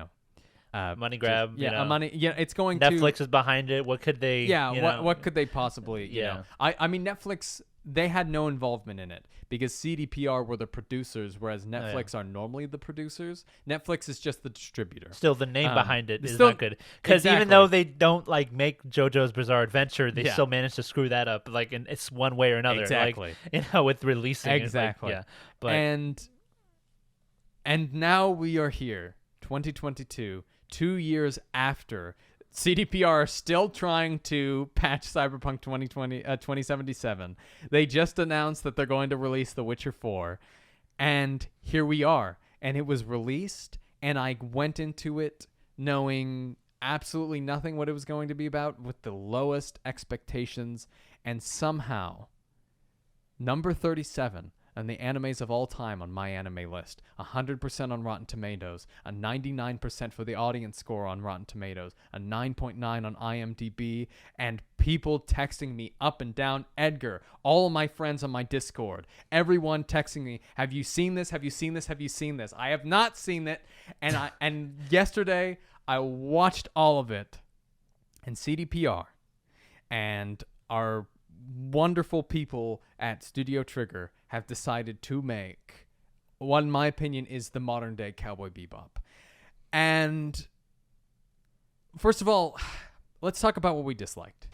money grab. money. Yeah, it's going Netflix is behind it. What could they? Yeah, what could they possibly? You know? Yeah. I mean, Netflix. They had no involvement in it because CDPR were the producers, whereas Netflix are normally the producers. Netflix is just the distributor. Still, the name behind it is not good. Because even though they don't like make JoJo's Bizarre Adventure, they still manage to screw that up. Like, and it's one way or another. Exactly. Like, with releasing. Exactly. But and now we are here, 2022, 2 years after. CDPR are still trying to patch Cyberpunk 2077. They just announced that they're going to release The Witcher 4. And here we are. And it was released, and I went into it knowing absolutely nothing what it was going to be about, with the lowest expectations. And somehow, number 37 on the animes of all time on my anime list, 100% on Rotten Tomatoes, a 99% for the audience score on Rotten Tomatoes, a 9.9 on IMDb, and people texting me up and down, Edgar, all of my friends on my Discord, everyone texting me, have you seen this? Have you seen this? Have you seen this? I have not seen it, and yesterday I watched all of it, and CDPR and our wonderful people at Studio Trigger have decided to make what in my opinion is the modern day Cowboy Bebop. And first of all, let's talk about what we disliked.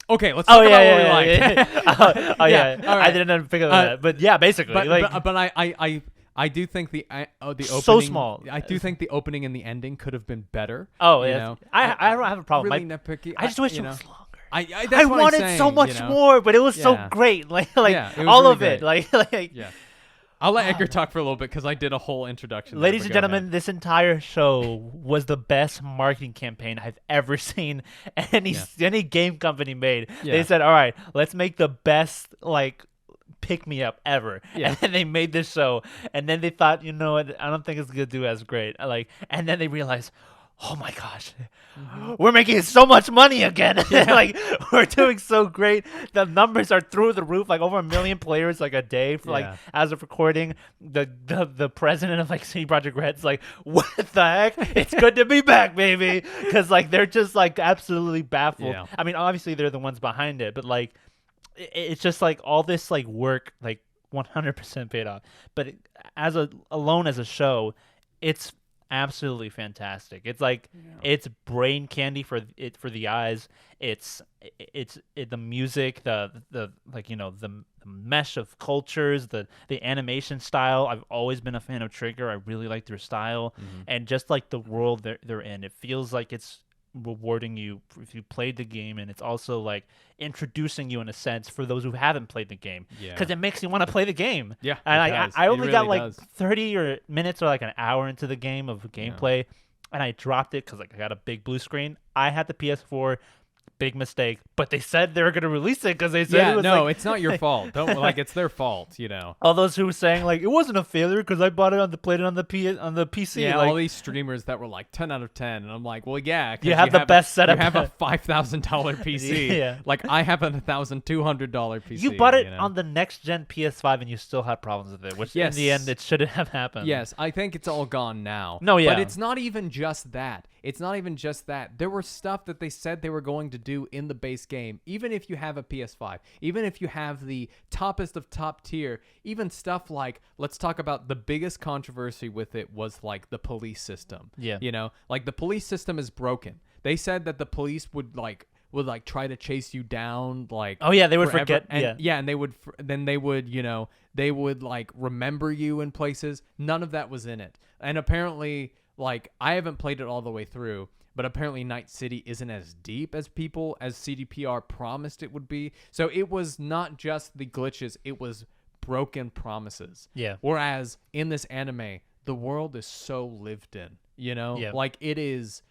Okay, let's talk about what we liked. All right. I I didn't pick up on that, but yeah, basically, but I do think the opening so small. I do think the opening and the ending could have been better. Oh, you yeah. know? I don't have a problem. Really nitpicky. I just wish you it know. was longer. I I wanted so much more, but it was so great. Like Yeah, it was all really of it. great. Like Yeah. I'll let Edgar talk for a little bit because I did a whole introduction. Ladies there, and but go gentlemen, ahead. this entire show was the best marketing campaign I've ever seen any game company made. Yeah. They said, "All right, let's make the best like pick me up ever." Yeah. And then they made this show, and then they thought, you know what? I don't think it's gonna do as great. And then they realized, oh my gosh, we're making so much money again. Like we're doing so great. The numbers are through the roof, like over 1 million players like a day for like as of recording. The president of like CD Projekt Red's like, what the heck? It's good to be back, baby. Because like they're just like absolutely baffled. Yeah. I mean, obviously they're the ones behind it, but like it's just like all this like work like 100% paid off. But alone as a show, it's absolutely fantastic. It's like it's brain candy for the eyes. It's the music, the like, you know, the mesh of cultures, the animation style. I've always been a fan of Trigger. I really like their style, and just like the world they're in. It feels like it's rewarding you if you played the game, and it's also like introducing you in a sense for those who haven't played the game, because it makes you want to play the game. Yeah, and I only got really like 30 minutes or like an hour into the game of gameplay, and I dropped it because like I got a big blue screen. I had the PS4. Big mistake, but they said they were gonna release it because they said it was it's not your fault. Don't like it's their fault, you know. All those who were saying like it wasn't a failure because I bought it played it on the PC. Yeah, like, all these streamers that were like 10 out of 10, and I'm like, well, yeah, 'cause you have the best setup. You have a $5,000 PC. Yeah. Like I have a $1,200 PC. You bought it you know? on the next gen PS5 and you still had problems with it, which in the end it shouldn't have happened. Yes, I think it's all gone now. No, yeah. But it's not even just that. It's not even just that. There were stuff that they said they were going to do in the base game, even if you have a PS5, even if you have the toppest of top tier, even stuff like, let's talk about the biggest controversy with it was like the police system. Yeah. You know, like the police system is broken. They said that the police would try to chase you down, like, oh yeah, they would forever. forget. And, and they would you know, they would like remember you in places. None of that was in it. And apparently, like, I haven't played it all the way through, but apparently Night City isn't as deep as CDPR promised it would be. So it was not just the glitches, it was broken promises. Yeah. Whereas in this anime, the world is so lived in, you know? Yeah. Like it is,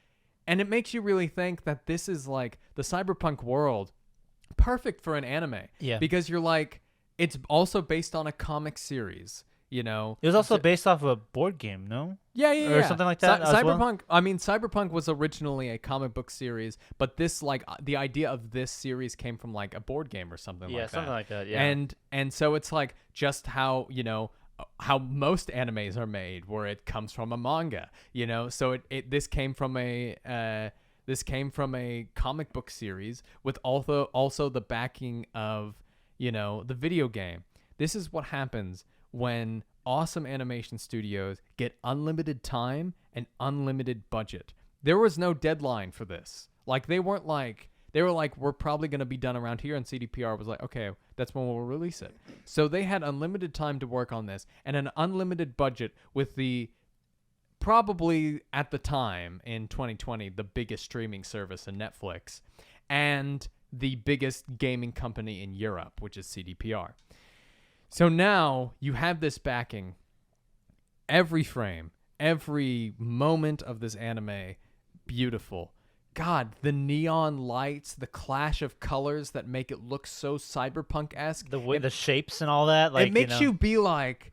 and it makes you really think that this is like the cyberpunk world, perfect for an anime. Yeah. Because you're like, it's also based on a comic series. You know, it was also based off of a board game, no? Yeah, or something like that. Cyberpunk. I mean, Cyberpunk was originally a comic book series, but this, like, the idea of this series came from like a board game or something like that. Yeah, something like that. Yeah. And so it's like just how, you know, how most animes are made, where it comes from a manga. You know, so this came from a comic book series with also the backing of, you know, the video game. This is what happens when awesome animation studios get unlimited time and unlimited budget. There was no deadline for this. Like, they were like, we're probably going to be done around here, and CDPR was like, okay, that's when we'll release it. So they had unlimited time to work on this and an unlimited budget with the, probably at the time in 2020, the biggest streaming service in Netflix, and the biggest gaming company in Europe, which is CDPR. So now you have this backing. Every frame, every moment of this anime, beautiful. God, the neon lights, the clash of colors that make it look so cyberpunk-esque. The way, the shapes and all that. Like, it makes you be like,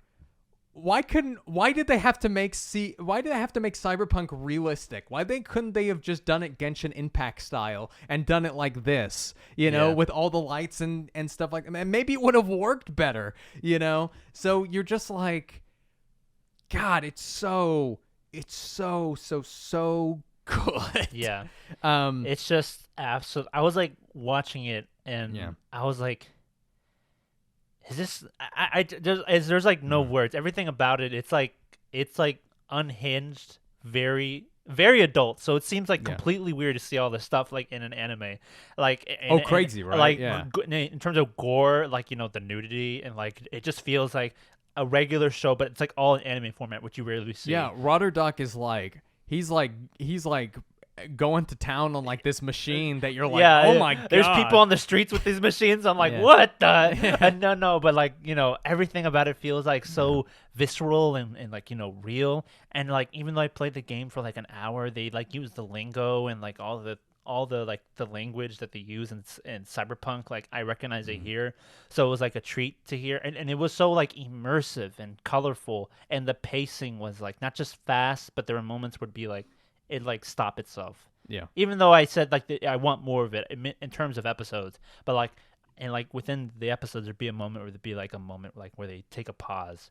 why did they have to make Cyberpunk realistic? Couldn't they have just done it Genshin Impact style and done it like this, you know, with all the lights and stuff like that? And maybe it would have worked better, you know? So you're just like, God, it's so good. Yeah. It's just absolute. I was like watching it and I was like, is this? There's like no words. Everything about it, it's like unhinged, very very adult. So it seems like completely weird to see all this stuff like in an anime, like crazy, right? Like Yeah. in terms of gore, like the nudity and like it just feels like a regular show, but it's like all in anime format, which you rarely see. Yeah, Rotterdok is like he's like going to town on like this machine that you're like, oh my god. There's people on the streets with these machines. I'm like, Yeah. what the? No, but like everything about it feels like so visceral and like real. And like even though I played the game for like an hour, they like use the lingo and like all the like the language that they use in Cyberpunk, like I recognize it here. So it was like a treat to hear, and it was so like immersive and colorful, and the pacing was like not just fast, but there were moments would be like it like stop itself. Yeah. Even though I said like I want more of it in terms of episodes, but like and like within the episodes there'd be a moment where there'd be like a moment like where they take a pause,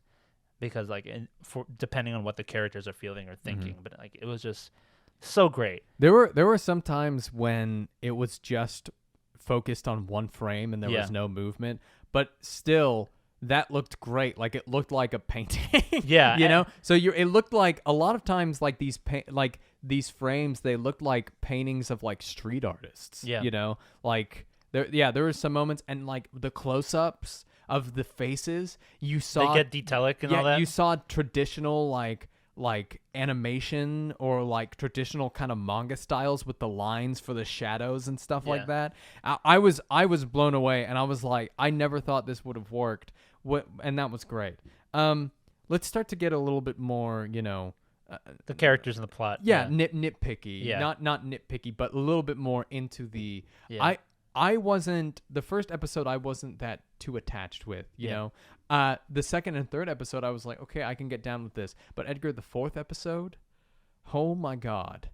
because like for depending on what the characters are feeling or thinking, but like it was just so great. There were some times when it was just focused on one frame and there was no movement, but still that looked great. Like it looked like a painting. Yeah. So it looked like a lot of times like these frames, they looked like paintings of like street artists. Yeah. Like there were some moments, and like the close-ups of the faces, you saw they get detailing and all that. You saw traditional like animation or like traditional kind of manga styles with the lines for the shadows and stuff like that. I was blown away, and I was like, I never thought this would have worked. And that was great. Let's start to get a little bit more, the characters in the plot. Nitpicky. Yeah. Not nitpicky, but a little bit more into the. Yeah. I wasn't the first episode. I wasn't that too attached with. You know. The second and third episode, I was like, okay, I can get down with this. But Edgar, the fourth episode, oh my god,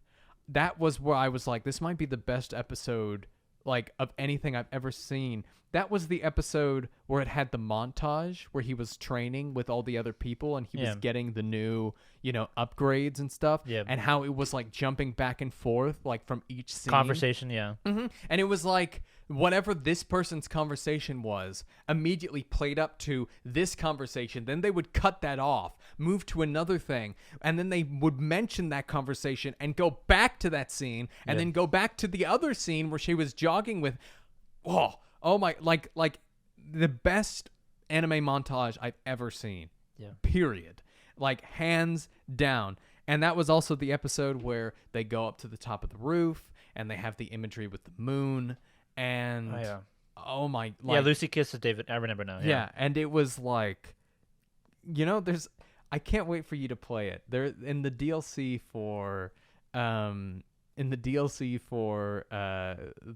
that was where I was like, this might be the best episode like of anything I've ever seen. That was the episode where it had the montage where he was training with all the other people and he was getting the new, upgrades and stuff. Yeah. And how it was like jumping back and forth like from each scene. Conversation, yeah. Mm-hmm. And it was like whatever this person's conversation was immediately played up to this conversation. Then they would cut that off, move to another thing, and then they would mention that conversation and go back to that scene and then go back to the other scene where she was jogging with oh my, like the best anime montage I've ever seen. Yeah. Period. Like hands down. And that was also the episode where they go up to the top of the roof and they have the imagery with the moon and oh my, like, Lucy kisses David. I remember now. Yeah, and it was like, there's I can't wait for you to play it. There in the DLC for The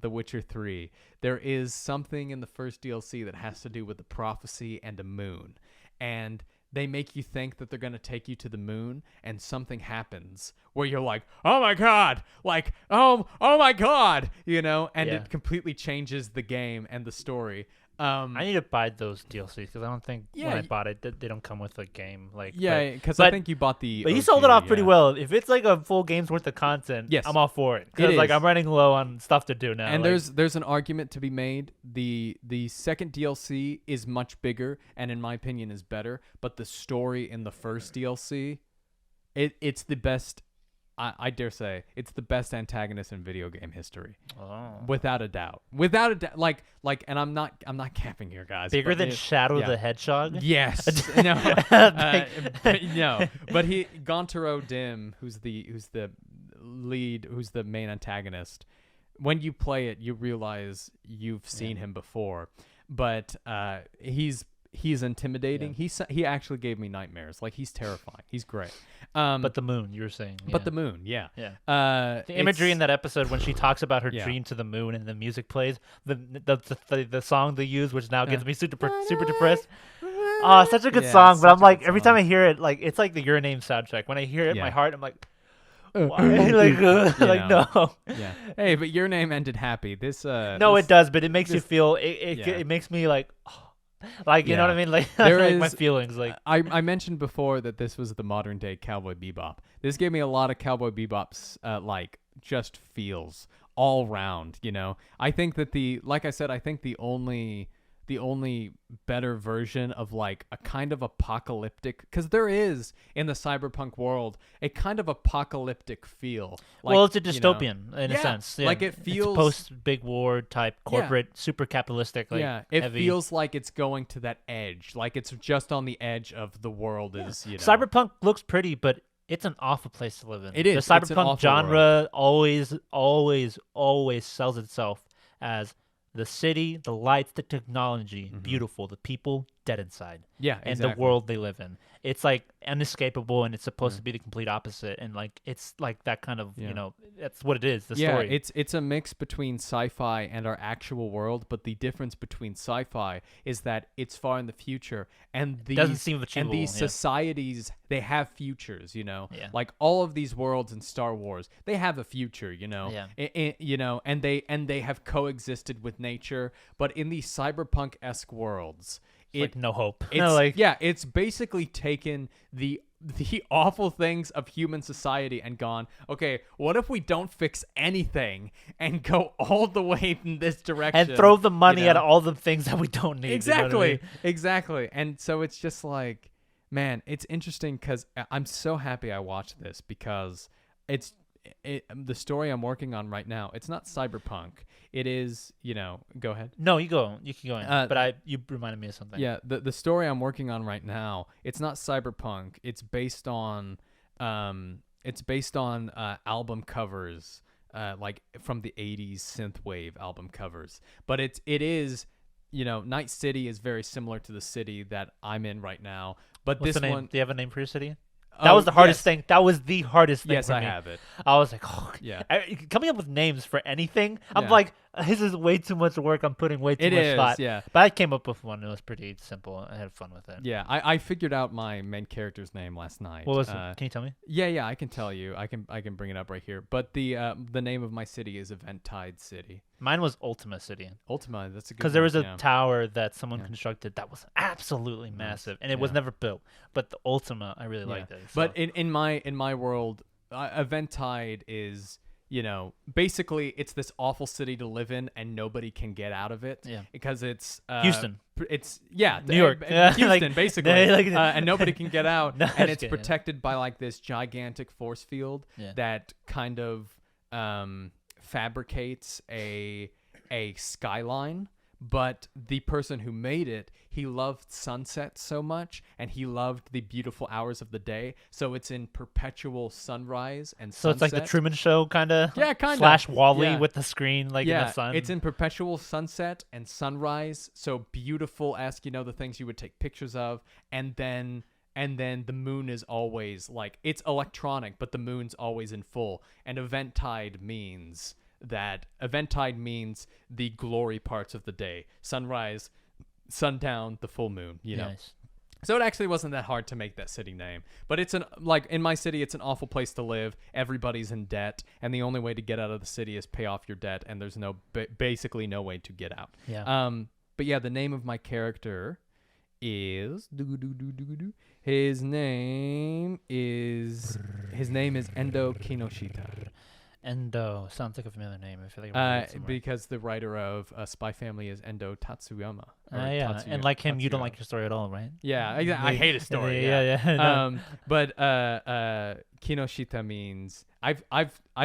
Witcher 3, there is something in the first DLC that has to do with the prophecy and a moon. And they make you think that they're going to take you to the moon, and something happens where you're like, oh my god, like, oh my god, and it completely changes the game and the story. I need to buy those DLCs because I don't think when I bought it, they don't come with a game. Because I think you bought the. But you OG, sold it off pretty well. If it's like a full game's worth of content, I'm all for it. Because like I'm running low on stuff to do now. And there's an argument to be made. The second DLC is much bigger, and in my opinion is better. But the story in the first DLC, it's the best. I dare say it's the best antagonist in video game history, without a doubt. Like, and I'm not capping here, guys. Bigger than Shadow the Hedgehog. Yes, no, but Gontaro Dim, who's the lead, who's the main antagonist. When you play it, you realize you've seen him before, but he's intimidating. He actually gave me nightmares. Like, he's terrifying. He's great. But the moon, you were saying. But the moon, yeah. The imagery in that episode when she talks about her dream to the moon and the music plays, the song they use, which now gets me super depressed. Oh, such a good song. But I'm like, every time I hear it, like it's like the Your Name soundtrack. When I hear it, my heart, I'm like, why? No. Yeah. Hey, but Your Name ended happy. No, it does, but it makes you feel. It makes me like. Like, you know what I mean? Like, my feelings. Like, I mentioned before that this was the modern day Cowboy Bebop. This gave me a lot of Cowboy Bebop's like just feels all round. I think that I think the the only better version of like a kind of apocalyptic, because there is in the cyberpunk world a kind of apocalyptic feel. Like, well, it's a dystopian in a sense. Yeah. Like it feels post big war type corporate, super capitalistic. Like, it heavy. feels like it's going to that edge, like it's just on the edge of the world. Is Cyberpunk looks pretty, but it's an awful place to live in. It is. The It's an awful cyberpunk genre always sells itself as the city, the lights, the technology, beautiful. The people, dead inside. Yeah, and exactly. the world they live in. It's like inescapable, and it's supposed to be the complete opposite. And like it's like that kind of that's what it is. The story. It's a mix between sci-fi and our actual world, but the difference between sci-fi is that it's far in the future, and these doesn't seem achievable. And these societies, they have futures. Yeah. Like all of these worlds in Star Wars, they have a future. Yeah. And they have coexisted with nature, but in these cyberpunk-esque worlds, It's like no hope. It's, it's basically taken the awful things of human society and gone, okay, what if we don't fix anything and go all the way in this direction and throw the money at all the things that we don't need? Exactly. You know what I mean? Exactly. And so it's just like, man, it's interesting because I'm so happy I watched this, because the story I'm working on right now, it's not cyberpunk. It is, go ahead. No, you go. You keep going. But you reminded me of something. Yeah, the story I'm working on right now, it's not cyberpunk. It's based on album covers, like from the 80s synthwave album covers. But it is, Night City is very similar to the city that I'm in right now. But What's this the name? one, Do you have a name for your city? That was the hardest thing. That was the hardest thing Yes, for I me. have it. I was like, Yeah. coming up with names for anything, I'm Yeah. like, this is way too much work. I'm putting way too much thought. Yeah. But I came up with one. It was pretty simple. I had fun with it. Yeah, I figured out my main character's name last night. What was it? Can you tell me? Yeah, I can tell you. I can bring it up right here. But the name of my city is Eventide City. Mine was Ultima City. Ultima, that's a good Because there was a one, tower that someone constructed that was absolutely massive, and it was never built. But the Ultima, I really liked it. So. But in my world, Eventide is, basically it's this awful city to live in, and nobody can get out of it. Yeah. Because it's Houston. It's New York. Houston, Like, basically, and nobody can get out, No, and it's kidding. protected by like this gigantic force field Yeah. that kind of fabricates a skyline. But the person who made it, he loved sunset so much, and he loved the beautiful hours of the day. So it's in perpetual sunrise and So sunset. it's like the Truman Show kind of. Yeah, kinda. Slash Wall-E Yeah. with the screen like in the sun. It's in perpetual sunset and sunrise. So beautiful, the things you would take pictures of, and then the moon is always like, it's electronic, but the moon's always in full. And Eventide means the glory parts of the day: sunrise, sundown, the full moon. Nice. So it actually wasn't that hard to make that city name. But it's in my city, it's an awful place to live. Everybody's in debt, and the only way to get out of the city is pay off your debt, and there's basically no way to get out. Yeah. But yeah, the name of my character is his name is Endo Kinoshita. Endo sounds like a familiar name. I feel like I've heard it somewhere. Because the writer of Spy Family is Endo Tatsuyama. Yeah, and like him, you don't like your story at all, right? Yeah, I hate his story. Yeah. No. But Kinoshita means I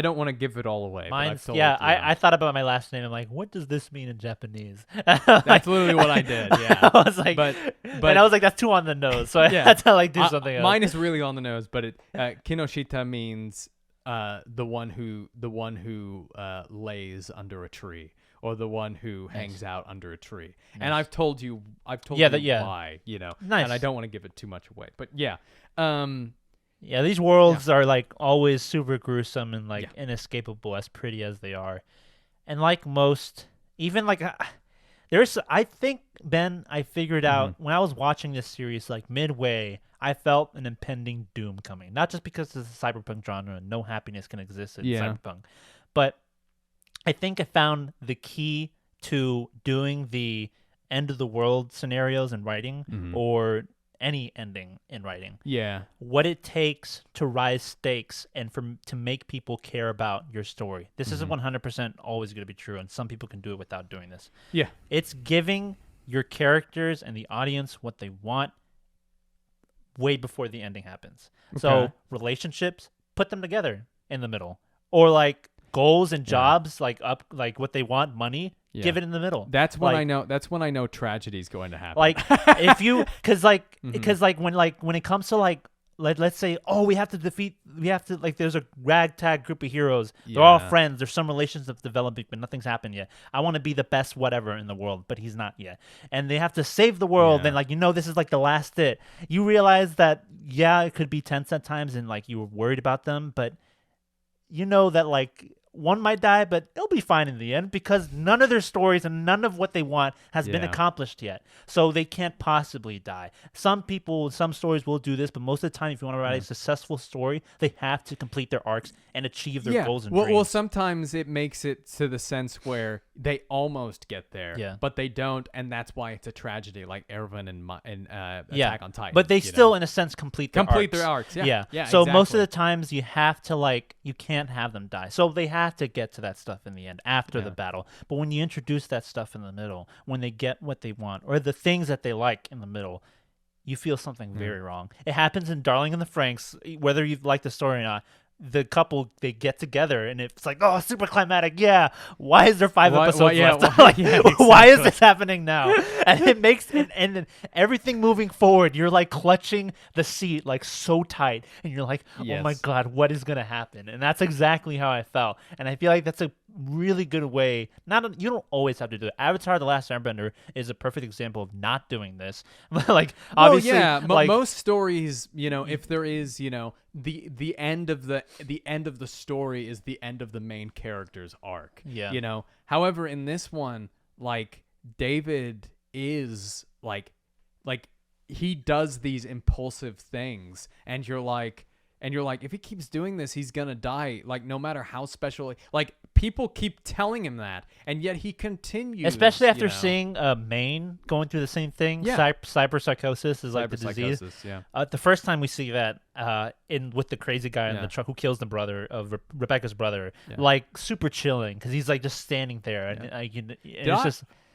don't want to give it all away. Mine's, but I thought about my last name. I'm like, what does this mean in Japanese? That's literally what I did. Yeah, I was like, but and I was like, that's too on the nose. So I had to like do something else. Mine is really on the nose, but Kinoshita means the one who lays under a tree, or the one who hangs out under a tree. Nice. And I've told you why, Nice. and I don't want to give it too much away, but yeah. Yeah, these worlds are like always super gruesome and like inescapable, as pretty as they are. And like most, even like I think, Ben, I figured out when I was watching this series, like midway, I felt an impending doom coming. Not just because it's a cyberpunk genre and no happiness can exist in cyberpunk, but I think I found the key to doing the end of the world scenarios in writing, or any ending in writing. Yeah. What it takes to rise stakes and to make people care about your story. This isn't 100% always going to be true, and some people can do it without doing this. Yeah. It's giving your characters and the audience what they want way before the ending happens. So Okay. relationships, put them together in the middle, or like goals and jobs, like what they want, money, give it in the middle. That's when Like, I know. That's when I know tragedy is going to happen. like if you because when it comes to let's say, we have to like there's a ragtag group of heroes, they're all Yeah. friends, there's some relationships developing, but nothing's happened yet. I want to be the best whatever in the world, but he's not yet, and they have to save the world. Yeah. And this is like the last bit. You realize that it could be tense at times, and like you were worried about them, but you know that like one might die, but they'll be fine in the end because none of their stories and none of what they want has been Yeah. accomplished yet. So they can't possibly die. Some stories will do this, but most of the time, if you want to write a successful story, they have to complete their arcs and achieve their goals and dreams. Well, sometimes it makes it to the sense where they almost get there, but they don't, and that's why it's a tragedy, like Erwin and Attack on Titan. But they still, in a sense, complete their arcs. Yeah. So most of exactly. the times, you have to you can't have them die. So they have to get to that stuff in the end after the battle. But when you introduce that stuff in the middle, when they get what they want or the things that they like in the middle, you feel something very wrong. It happens in Darling in the Franxx, whether you like the story or not. The couple, they get together and it's like, super climatic. Yeah. Why is there 5 episodes left? Why is this happening now? And it makes and then everything moving forward, you're like clutching the seat like so tight, and you're like, oh my God, what is gonna happen? And that's exactly how I felt. And I feel like that's a really good way. You don't always have to do it. Avatar: The Last Airbender is a perfect example of not doing this. Obviously, most stories, if there is, the end of the story is the end of the main character's arc. Yeah. However, in this one, like David is like he does these impulsive things, and you're like, if he keeps doing this, he's gonna die. Like, no matter how special, like people keep telling him that, and yet he continues. Especially after seeing Maine going through the same thing. Yeah. Cyberpsychosis is like the disease. Yeah. The first time we see that with the crazy guy in the truck who kills the brother of Rebecca's brother, like super chilling because he's like just standing there, and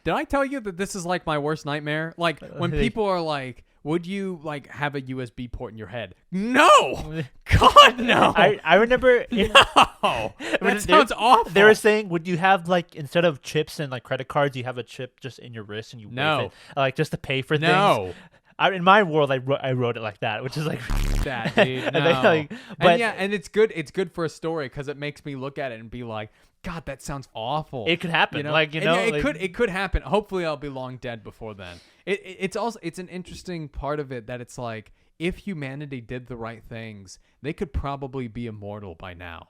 Did I tell you that this is like my worst nightmare? Like when people are like, would you like have a USB port in your head? No! God, no! I remember... No! That sounds awful. They were saying, would you have like, instead of chips and like credit cards, you have a chip just in your wrist and you wave it, like just to pay for things? In my world, I wrote it like that, which is like that, dude. No. And it's good. It's good for a story because it makes me look at it and be like, God, that sounds awful. It could happen. It could happen. Hopefully, I'll be long dead before then. It's an interesting part of it that it's like, if humanity did the right things, they could probably be immortal by now.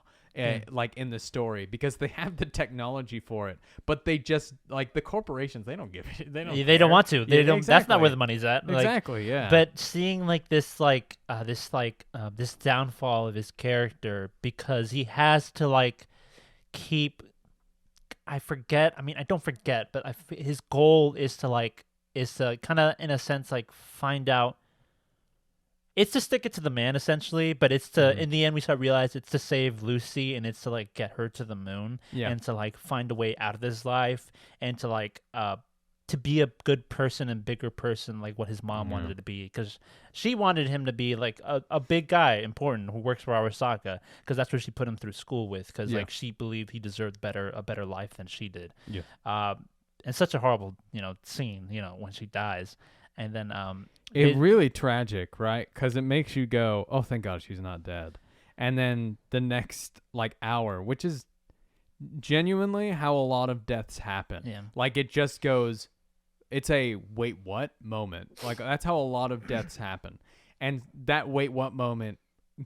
Like in the story, because they have the technology for it, but they just like the corporations, they don't give it. They don't want to. They don't. Exactly. That's not where the money's at. Exactly. Yeah. But seeing like this downfall of his character because he has to like keep. I don't forget, but his goal is to kind of in a sense like find out. It's to stick it to the man, essentially, but it's to, in the end, we start to realize it's to save Lucy, and it's to, like, get her to the moon, and to, like, find a way out of this life, and to, like, to be a good person and bigger person, like what his mom wanted to be, because she wanted him to be, like, a big guy, important, who works for Arasaka, because that's where she put him through school with, because, like, she believed he deserved a better life than she did. Yeah. And such a horrible, scene, when she dies. And then it's really tragic, right? Because it makes you go, "Oh, thank God she's not dead." And then the next like hour, which is genuinely how a lot of deaths happen. Yeah. Like it just goes, it's a wait what moment. Like that's how a lot of deaths happen. And that wait what moment,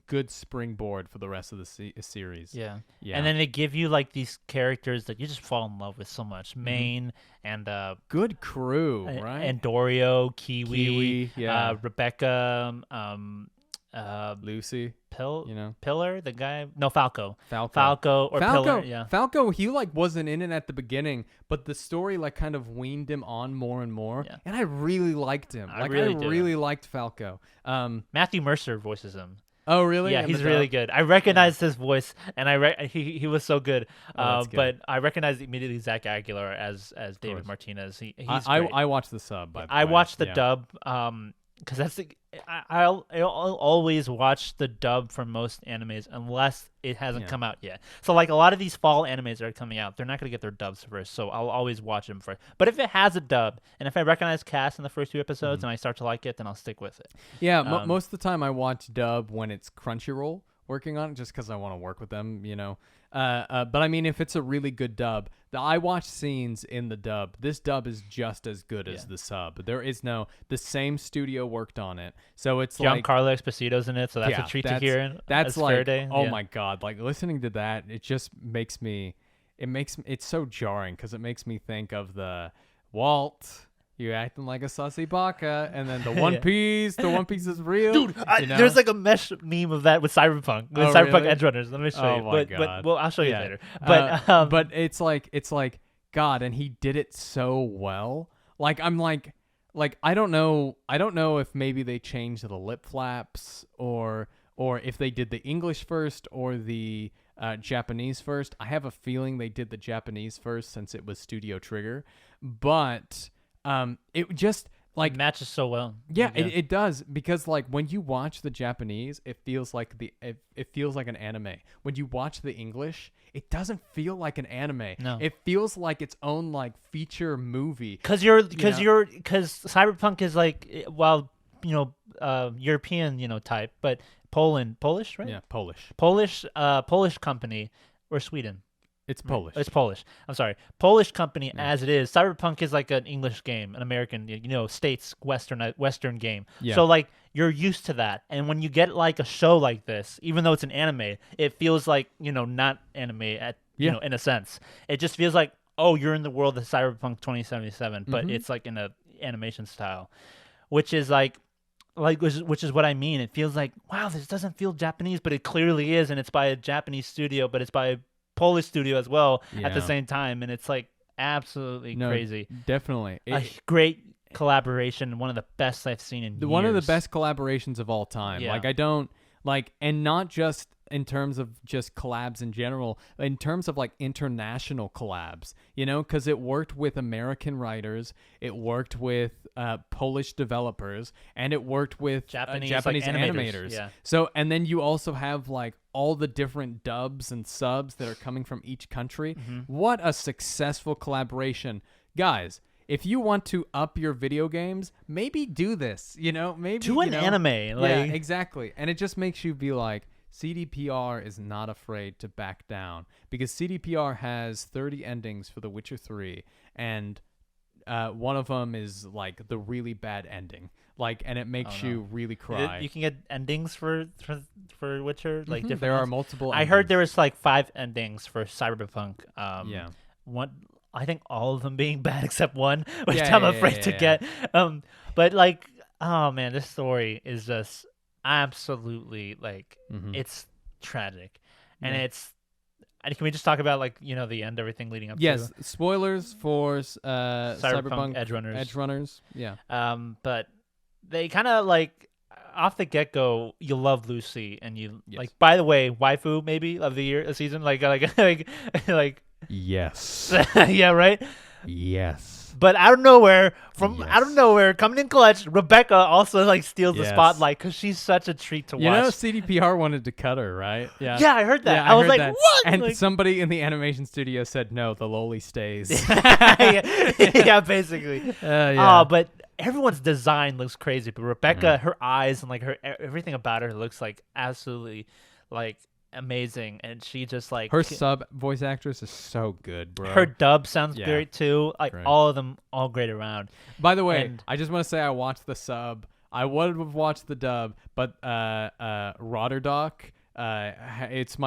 good springboard for the rest of the series. Yeah. And then they give you like these characters that you just fall in love with so much. Maine and good crew, right? And Dorio, Kiwi, Rebecca, Lucy, Pillar, the guy. No, Falco, Falco, Pillar. Yeah, Falco. He like wasn't in it at the beginning, but the story like kind of weaned him on more and more. And I really liked him. I really liked Falco. Matthew Mercer voices him. Oh, really? Yeah, In he's the really dub? good. I recognized his voice, and he was so good. Oh, that's good. But I recognized immediately Zach Aguilar as David course. Martinez. He's I great. I watched the sub. By the I way. watched the Yeah. dub because that's I'll always watch the dub for most animes unless it hasn't come out yet. So like a lot of these fall animes that are coming out, they're not going to get their dubs first, so I'll always watch them first. But if it has a dub and if I recognize cast in the first 2 episodes and I start to like it, then I'll stick with it. Yeah, most of the time I watch dub when it's Crunchyroll working on it, just because I want to work with them, you know. But I mean, if it's a really good dub, I watch scenes in the dub. This dub is just as good as the sub. There is the same studio worked on it, so it's like Giancarlo Esposito's in it, so that's a treat to hear. That's as like, Faraday. oh my god, like listening to that, it just makes me, it's so jarring because it makes me think of the Walt. You acting like a sussy baka, and then the One Piece. The One Piece is real, Dude, you know? there's like a mesh meme of that with Cyberpunk. With Oh, Cyberpunk really? Edgerunners. Let me show you. my But God. well, I'll show you Yeah. later. But it's like God, and he did it so well. Like I'm like I don't know if maybe they changed the lip flaps or if they did the English first or the Japanese first. I have a feeling they did the Japanese first since it was Studio Trigger, but it just like it matches so well. yeah, it does, because like when you watch the Japanese, it feels like it feels like an anime. When you watch the English, it doesn't feel like an anime. No. It feels like its own like feature movie. Because Cyberpunk is like European type, but Polish, right? Yeah, Polish. Polish company or Sweden. It's Polish. It's Polish. I'm sorry. Polish company as it is. Cyberpunk is like an English game, an American, States Western game. Yeah. So like you're used to that. And when you get like a show like this, even though it's an anime, it feels like, not anime in a sense. It just feels like, oh, you're in the world of Cyberpunk 2077, but it's like in a animation style, which is which is what I mean. It feels like, wow, this doesn't feel Japanese, but it clearly is, and it's by a Japanese studio, but it's by a Polish studio as well at the same time, and it's like absolutely crazy. Definitely. A great collaboration, one of the best I've seen in years. One of the best collaborations of all time. Yeah. Like I don't like, and not just in terms of just collabs in general, in terms of like international collabs, because it worked with American writers, it worked with Polish developers, and it worked with Japanese animators. Yeah. So, and then you also have like all the different dubs and subs that are coming from each country. What a successful collaboration. Guys, if you want to up your video games, maybe do this, maybe Do an anime. Yeah, exactly. And it just makes you be like, CDPR is not afraid to back down, because CDPR has 30 endings for The Witcher 3, and one of them is like the really bad ending, and it makes you really cry. You can get endings for Witcher, like different There are ones. multiple I heard endings. there was like 5 endings for Cyberpunk. Yeah. One, I think all of them being bad except one, which Yeah, I'm yeah, afraid yeah, to yeah. get. But like, oh man, this story is just absolutely like it's tragic, and it's. And can we just talk about the end, everything leading up Yes, to spoilers for Cyberpunk Edgerunners. Yeah. But they kind of off the get go, you love Lucy, and you Yes. by the way, waifu maybe of the year, season, like Yes. yeah, right. Yes. But out of nowhere, Yes. coming in clutch, Rebecca also steals the Yes. spotlight because she's such a treat to watch. CDPR wanted to cut her, right? Yeah. Yeah, I heard that. Yeah, I was heard like, that. what? And somebody in the animation studio said, no, the loli stays. yeah, basically. Yeah. But everyone's design looks crazy. But Rebecca, her eyes and her everything about her looks absolutely amazing, and she just her sub voice actress is so good, bro. her dub sounds Yeah. great too. Great. All of them, all great around. By the way, And- I just want to say I watched the sub. I would have watched the dub, but Rotterdock, it's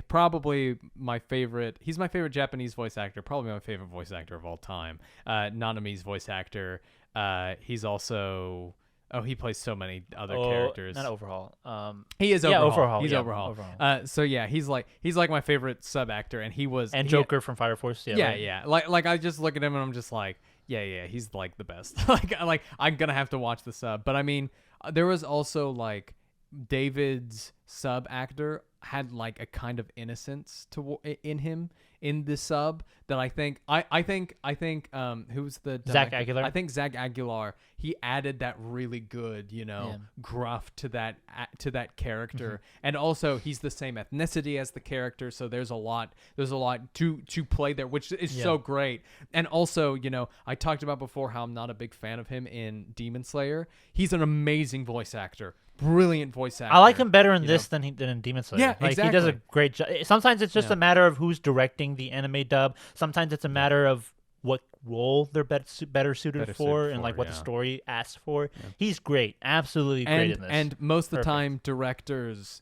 probably my favorite. He's my favorite Japanese voice actor, probably my favorite voice actor of all time. Nanami's voice actor. He's also he plays so many other characters. Not Overhaul. He is yeah, Overhaul. Overhaul. He's yeah, Overhaul. Overhaul. So yeah, he's like my favorite sub actor, and he was And Joker from Fire Force. Yeah, Yeah, right? yeah. Like I just look at him and I'm just like, yeah, he's like the best. like I'm gonna have to watch the sub. But I mean, there was also David's sub actor had like a kind of innocence in him in the sub that I think who's the Zach director? Aguilar? I think Zach Aguilar, he added that really good, gruff to that character. And also he's the same ethnicity as the character, so there's a lot to play there, which is so great. And also, I talked about before how I'm not a big fan of him in Demon Slayer. He's an amazing voice actor. Brilliant voice actor. I like him better in this than in Demon Slayer. Yeah, like, exactly. He does a great job. Sometimes it's just a matter of who's directing the anime dub. Sometimes it's a matter of what role they're better suited for and like what the story asks for. Yeah. He's great. Absolutely great in this. And most of the time, directors,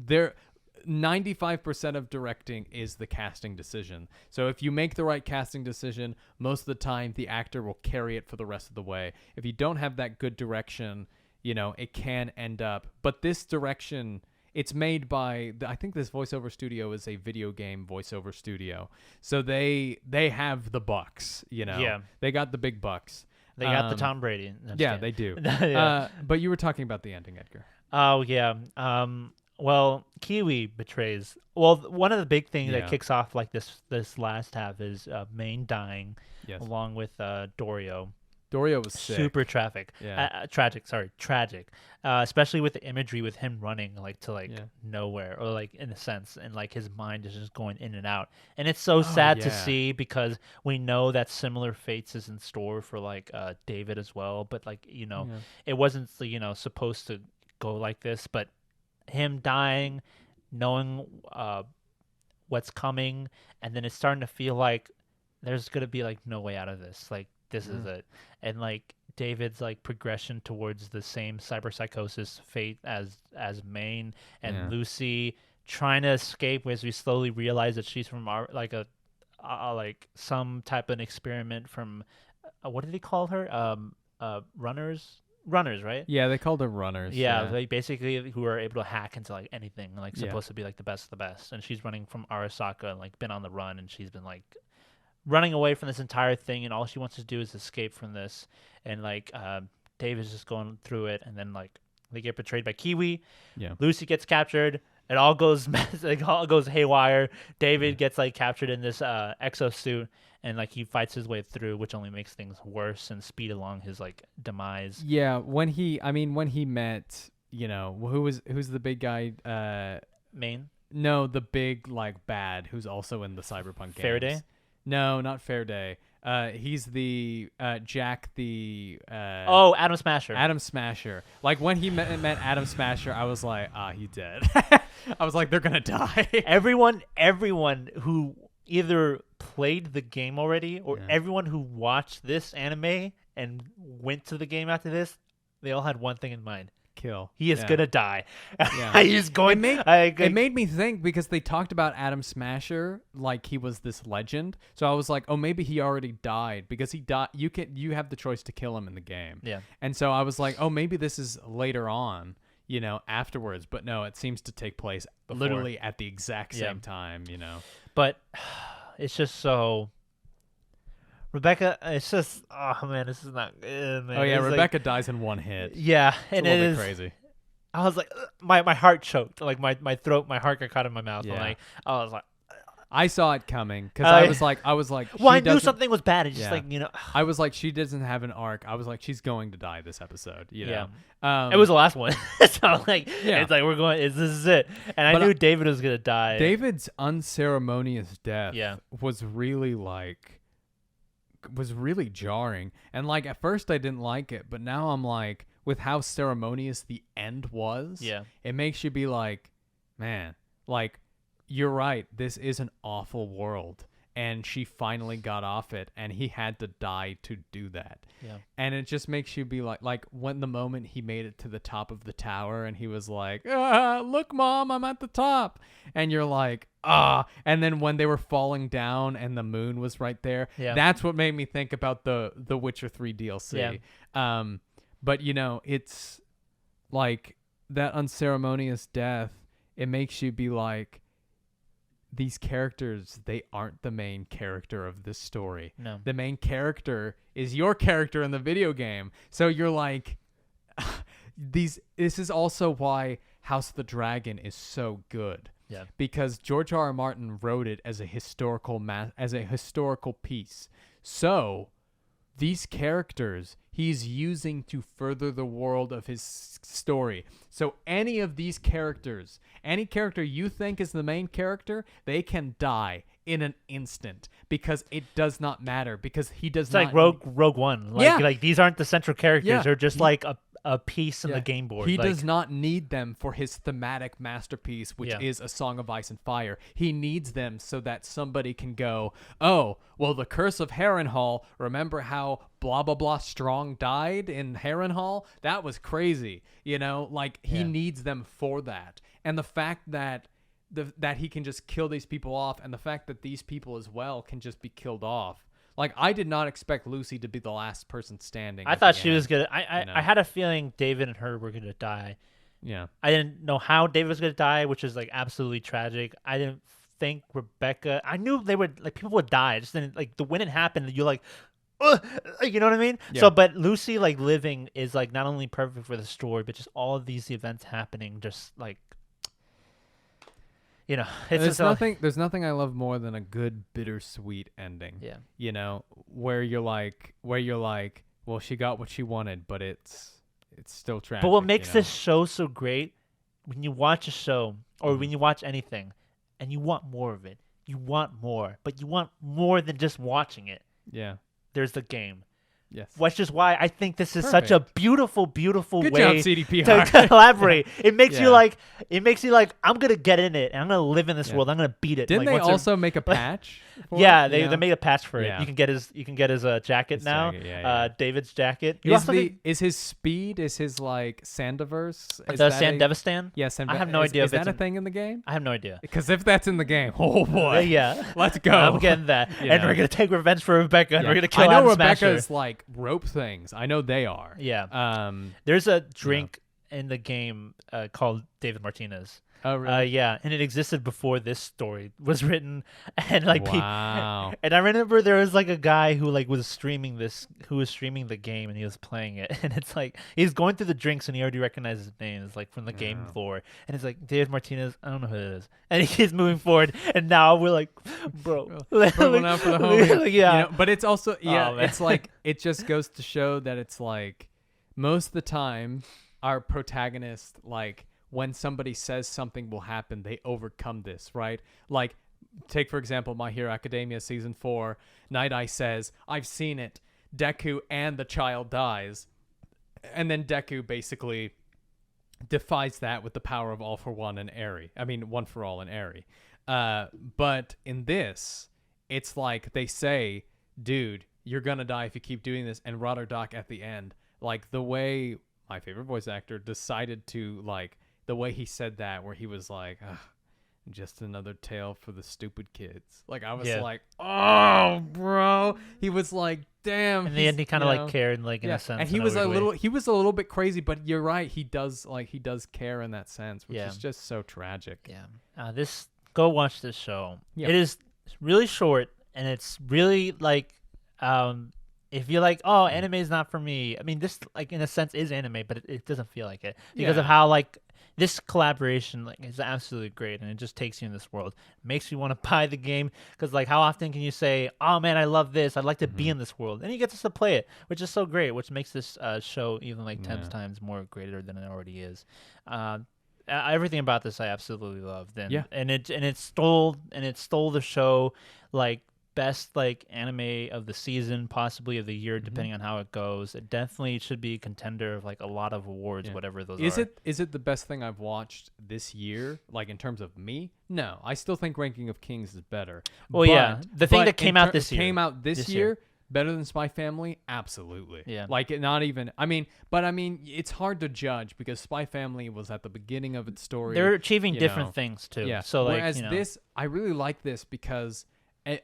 95% of directing is the casting decision. So if you make the right casting decision, most of the time the actor will carry it for the rest of the way. If you don't have that good direction, it can end up. But this direction, it's made by, I think this voiceover studio is a video game voiceover studio. So they have the bucks, Yeah. They got the big bucks. They got the Tom Brady. They do. But you were talking about the ending, Edgar. Oh, yeah. Well, Kiwi betrays. Well, one of the big things that kicks off like this last half is Main dying, along with Dorio. Dorio was sick. Super tragic. Tragic. Especially with the imagery with him running like to nowhere, or like in a sense, and like his mind is just going in and out. And it's so sad to see, because we know that similar fates is in store for like David as well. But like it wasn't supposed to go like this. But him dying, knowing what's coming, and then it's starting to feel like there's gonna be like no way out of this. Like, this is it. And like David's like progression towards the same cyberpsychosis fate as Main, and Lucy trying to escape as we slowly realize that she's from like some type of experiment from what did they call her? Runners, right? Yeah, they called her Runners. Yeah, they basically who are able to hack into like anything, like supposed to be like the best of the best. And she's running from Arasaka and like been on the run, and she's been like running away from this entire thing, and all she wants to do is escape from this. And like David's just going through it, and then like they get betrayed by Kiwi. Yeah. Lucy gets captured. It all goes haywire. David gets like captured in this exosuit, and like he fights his way through, which only makes things worse and speed along his like demise. Yeah, when he met, who's the big guy? Main? No, the big like bad who's also in the Cyberpunk games. Faraday? No, not Faraday. He's the Jack the Adam Smasher. Adam Smasher. Like when he met Adam Smasher, I was like, he's dead. I was like, they're gonna die. Everyone who either played the game already, or everyone who watched this anime and went to the game after this, they all had one thing in mind. Kill. He is gonna die. He's going. It made me think, because they talked about Adam Smasher like he was this legend. So I was like, oh, maybe he already died, because he died. You have the choice to kill him in the game. Yeah. And so I was like, oh, maybe this is later on, afterwards. But no, it seems to take place literally at the exact same time. But it's just so. Rebecca, it's just, oh man, this is not good, man. Oh yeah, it's Rebecca dies in one hit. Yeah, and it is crazy. I was like, my heart choked, like my throat, my heart got caught in my mouth. Yeah. And I was like, I saw it coming, because I was like, well, I knew something was bad. It's just like, I was like, she doesn't have an arc. I was like, she's going to die this episode. Yeah. It was the last one, so like, it's like this is it. And I knew David was gonna die. David's unceremonious death was really jarring, and like at first I didn't like it, but now I'm like, with how ceremonious the end was, it makes you be like, man, like, you're right, this is an awful world, and she finally got off it, and he had to die to do that. And it just makes you be like when the moment he made it to the top of the tower, and he was like, look, Mom, I'm at the top, and you're like, and then when they were falling down and the moon was right there, that's what made me think about the Witcher 3 DLC. But it's like that unceremonious death, it makes you be like, these characters, they aren't the main character of this story. No. The main character is your character in the video game. So you're like, this is also why House of the Dragon is so good. Yeah. Because George R. R. Martin wrote it as a historical piece. So these characters he's using to further the world of his story. So any of these characters, any character you think is the main character, they can die in an instant because it does not matter, because he does not. It's like Rogue One. Like these aren't the central characters. Yeah. They're just like a piece in the game board. He does not need them for his thematic masterpiece, which is A Song of Ice and Fire. He needs them so that somebody can go, oh, well, the Curse of Harrenhal, remember how blah, blah, blah strong died in Harrenhal? That was crazy. You know, like he needs them for that. And the fact that that he can just kill these people off, and the fact that these people as well can just be killed off. Like, I did not expect Lucy to be the last person standing. I thought she was gonna. I had a feeling David and her were gonna die. Yeah. I didn't know how David was gonna die, which is like absolutely tragic. I didn't think Rebecca. I knew they would, like, people would die. I just didn't, like, when it happened, you're like, ugh, you know what I mean? Yeah. So, but Lucy, like, living is like not only perfect for the story, but just all of these events happening, just like. You know, it's there's nothing I love more than a good bittersweet ending. Yeah. You know, where you're like, well, she got what she wanted, but it's still tragic. But what makes this show so great, when you watch a show or when you watch anything and you want more of it, you want more, but you want more than just watching it. Yeah. There's the game. Yes. Which is why I think this is such a beautiful, beautiful Good way job, CDPR. to collaborate. It makes you like, I'm gonna get in it and I'm gonna live in this world. I'm gonna beat it. Didn't like, they also make a patch? Yeah, it, they made a patch for it. Yeah. You can get his jacket now. Jacket, David's jacket. Is his speed? Is his like Sandiverse? The Sandevistan? Yeah, I have no idea. Is that a thing in the game? I have no idea. Because if that's in the game, oh boy, yeah, let's go. I'm getting that, and we're gonna take revenge for Rebecca, and we're gonna kill. I know Adam Smasher. Rebecca's like rope things. I know they are. Yeah. There's a drink in the game called David Martinez. Oh, really? Yeah, and it existed before this story was written, and like wow. And I remember there was like a guy who was streaming the game, and he was playing it, and it's like he's going through the drinks, and he already recognizes his name. It's like from the game floor, and it's like David Martinez. I don't know who it is, and he's moving forward, and now we're like, bro, one out for the homie. Yeah, you know, but it's also it's like it just goes to show that it's like most of the time our protagonist, like, when somebody says something will happen, they overcome this, right? Like, take, for example, My Hero Academia Season 4. Night Eye says, I've seen it. Deku and the child dies. And then Deku basically defies that with the power of All for One and Eri. I mean, One for All and Eri. But in this, it's like they say, dude, you're going to die if you keep doing this. And Rotterdok at the end, like, the way my favorite voice actor decided to, like, the way he said that, where he was like, just another tale for the stupid kids. Like, I was like, oh, bro. He was like, damn. In the end, he kind of like cared, like, in a sense. And he was a little bit crazy, but you're right. He does care in that sense, which is just so tragic. Yeah. Go watch this show. Yeah. It is really short, and it's really like, if you're like, oh, anime is not for me. I mean, this, like, in a sense is anime, but it doesn't feel like it because of how, like, this collaboration, like, is absolutely great, and it just takes you in this world. It makes you want to buy the game because, like, how often can you say, oh man, I love this, I'd like to be in this world, and you get to play it, which is so great, which makes this show even like 10 times more greater than it already is. Everything about this I absolutely loved, and it stole the show, like, best, like, anime of the season, possibly of the year, depending on how it goes. It definitely should be a contender of, like, a lot of awards, whatever those are. Is it the best thing I've watched this year, like, in terms of me? No, I still think Ranking of Kings is better. Well, the thing that came out this year. Better than Spy Family? Absolutely. Yeah. Like, not even, I mean, it's hard to judge because Spy Family was at the beginning of its story. They're achieving different things too. Yeah. So, like, whereas this, I really like this because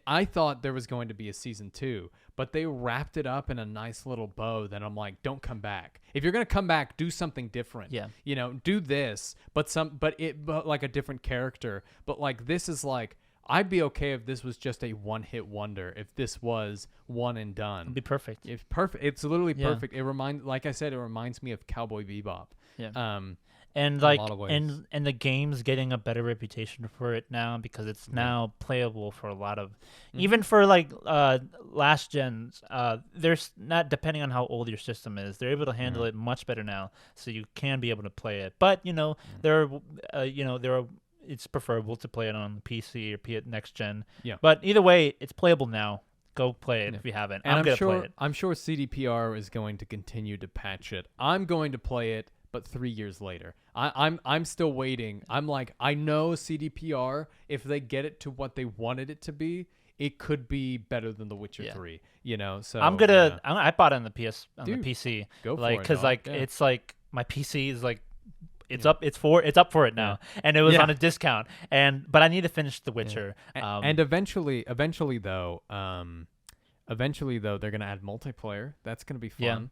I thought there was going to be a season 2, but they wrapped it up in a nice little bow that I'm like, don't come back. If you're going to come back, do something different. Yeah. You know, do this, but like a different character. But, like, this is like, I'd be okay if this was just a one-hit wonder. If this was one and done, It'd be perfect. it's perfect. It's literally Yeah. perfect. Like I said, it reminds me of Cowboy Bebop. Yeah. In And a like lot of ways. and the game's getting a better reputation for it now because it's now playable for a lot of even for like last gens. There's not, depending on how old your system is, they're able to handle it much better now, so you can be able to play it. But there are it's preferable to play it on PC or next gen. Yeah. But either way, it's playable now. Go play it if you haven't. And I'm gonna sure, play it. I'm sure CDPR is going to continue to patch it. I'm going to play it, but 3 years later. I'm still waiting. I'm like, I know CDPR, if they get it to what they wanted it to be, it could be better than The Witcher 3. So I bought it on the the PC. Go for like, it, because dog. like Yeah. it's like my PC is like it's up for it now, and it was on a discount. But I need to finish The Witcher. And eventually though, they're gonna add multiplayer. That's gonna be fun.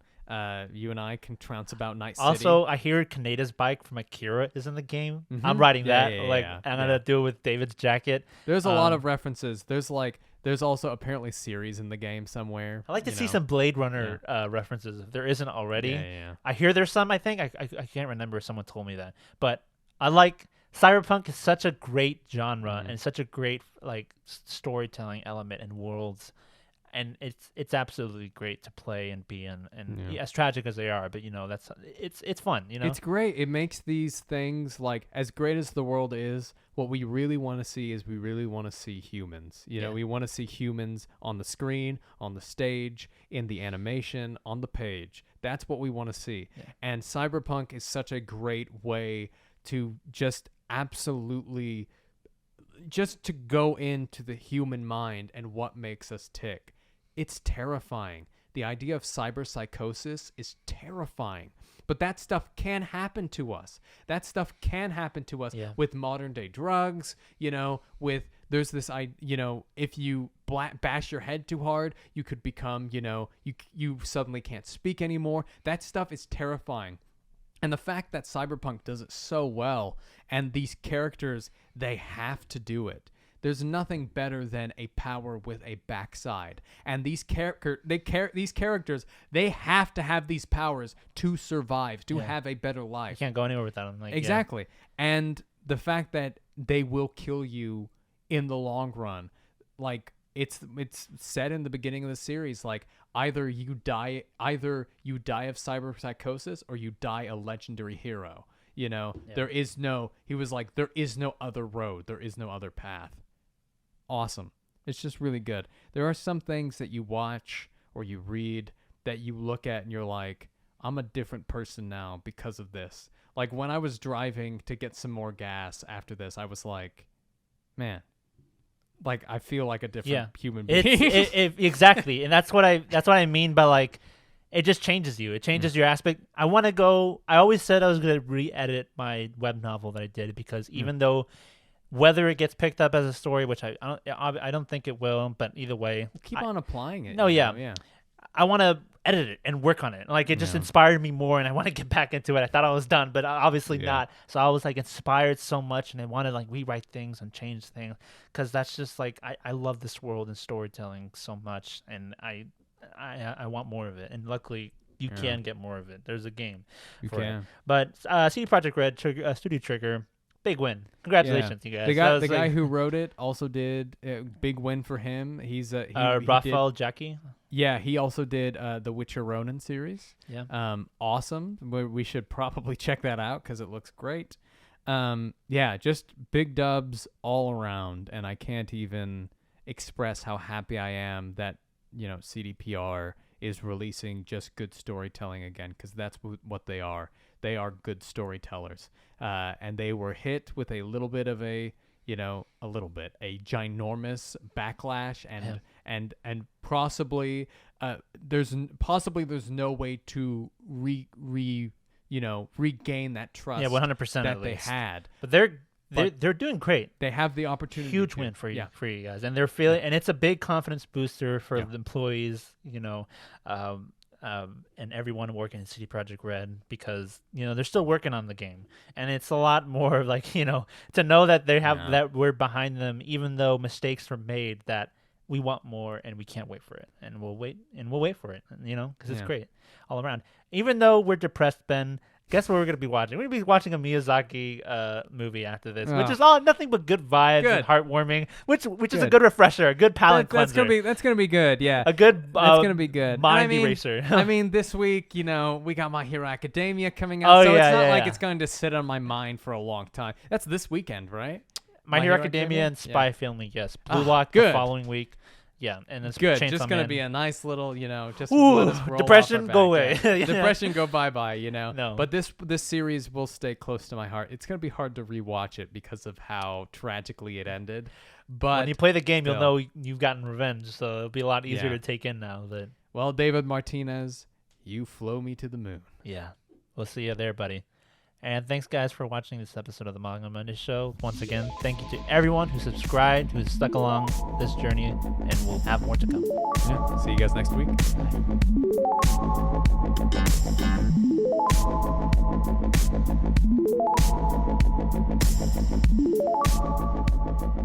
You and I can trounce about Night City. Also, I hear Kaneda's bike from Akira is in the game. Mhm. I'm riding Yeah, that. yeah, I'm gonna do it with David's jacket. There's a lot of references. There's also apparently series in the game somewhere. I like to see some Blade Runner references if there isn't already. Yeah. I hear there's some. I think I can't remember if someone told me that, but I like Cyberpunk is such a great genre and such a great like storytelling element and worlds, and it's absolutely great to play and be in, and as tragic as they are, but that's it's fun. It's great. It makes these things, like, as great as the world is, what we really want to see is we really want to see humans. We want to see humans on the screen, on the stage, in the animation, on the page. That's what we want to see. And Cyberpunk is such a great way to just absolutely just to go into the human mind and what makes us tick. It's terrifying. The idea of cyberpsychosis is terrifying. But that stuff can happen to us. That stuff can happen to us with modern day drugs, there's this, if you bash your head too hard, you could become, you suddenly can't speak anymore. That stuff is terrifying. And the fact that Cyberpunk does it so well, and these characters, they have to do it. There's nothing better than a power with a backside. And these characters, they have to have these powers to survive, to have a better life. You can't go anywhere without them. Exactly. And the fact that they will kill you in the long run, like it's said in the beginning of the series, like either you die of cyberpsychosis or you die a legendary hero. There is no other road. There is no other path. Awesome. It's just really good. There are some things that you watch or you read that you look at and you're like, I'm a different person now because of this. Like when I was driving to get some more gas after this, I was like, man, like I feel like a different human being. Exactly. And that's what I mean by like, it just changes you. It changes your aspect. I always said I was going to re-edit my web novel that I did because even though whether it gets picked up as a story, which I don't think it will, but either way, keep on applying it. No, I want to edit it and work on it. Like it just inspired me more, and I want to get back into it. I thought I was done, but obviously not. So I was like inspired so much, and I want to like rewrite things and change things because that's just like I love this world and storytelling so much, and I want more of it. And luckily, you can get more of it. There's a game for it. But CD Projekt Red, Studio Trigger. Big win! Congratulations, you guys. The guy who wrote it also did big win for him. He's Raphael Jackie. Yeah, he also did the Witcher Ronin series. Yeah. Awesome. We should probably check that out because it looks great. Just big dubs all around, and I can't even express how happy I am that CDPR is releasing just good storytelling again, because that's what they are. They are good storytellers. And they were hit with a little bit of a ginormous backlash, and possibly there's no way to regain that trust. 100% that they had. But they're doing great. They have the opportunity. Huge win for you guys, and they're feeling, and it's a big confidence booster for the employees. and everyone working at CD Projekt Red, because they're still working on the game, and it's a lot more like to know that they have that we're behind them, even though mistakes were made, that we want more and we can't wait for it, and we'll wait for it, because it's great all around. Even though we're depressed, Ben, guess what we're going to be watching? We're going to be watching a Miyazaki movie after this, which is all nothing but good vibes and heartwarming, which is a good refresher, a good palate cleanser. That's gonna be good, yeah. A good that's gonna be good. Mind eraser. I mean, this week, we got My Hero Academia coming out, so it's not like it's going to sit on my mind for a long time. That's this weekend, right? My Hero Academia and Spy Family, yes. Blue Lock the following week. Yeah, and it's good. Chainsaw Just gonna Man. be a nice little, just Ooh, let us roll depression, off our go back. away. Depression, go bye. No. But this series will stay close to my heart. It's gonna be hard to rewatch it because of how tragically it ended. But when you play the game, you'll know you've gotten revenge, so it'll be a lot easier to take in now. Well, David Martinez, you flow me to the moon. Yeah, we'll see you there, buddy. And thanks, guys, for watching this episode of the Manga Monday Show. Once again, thank you to everyone who subscribed, who's stuck along this journey, and we'll have more to come. Yeah. See you guys next week. Bye.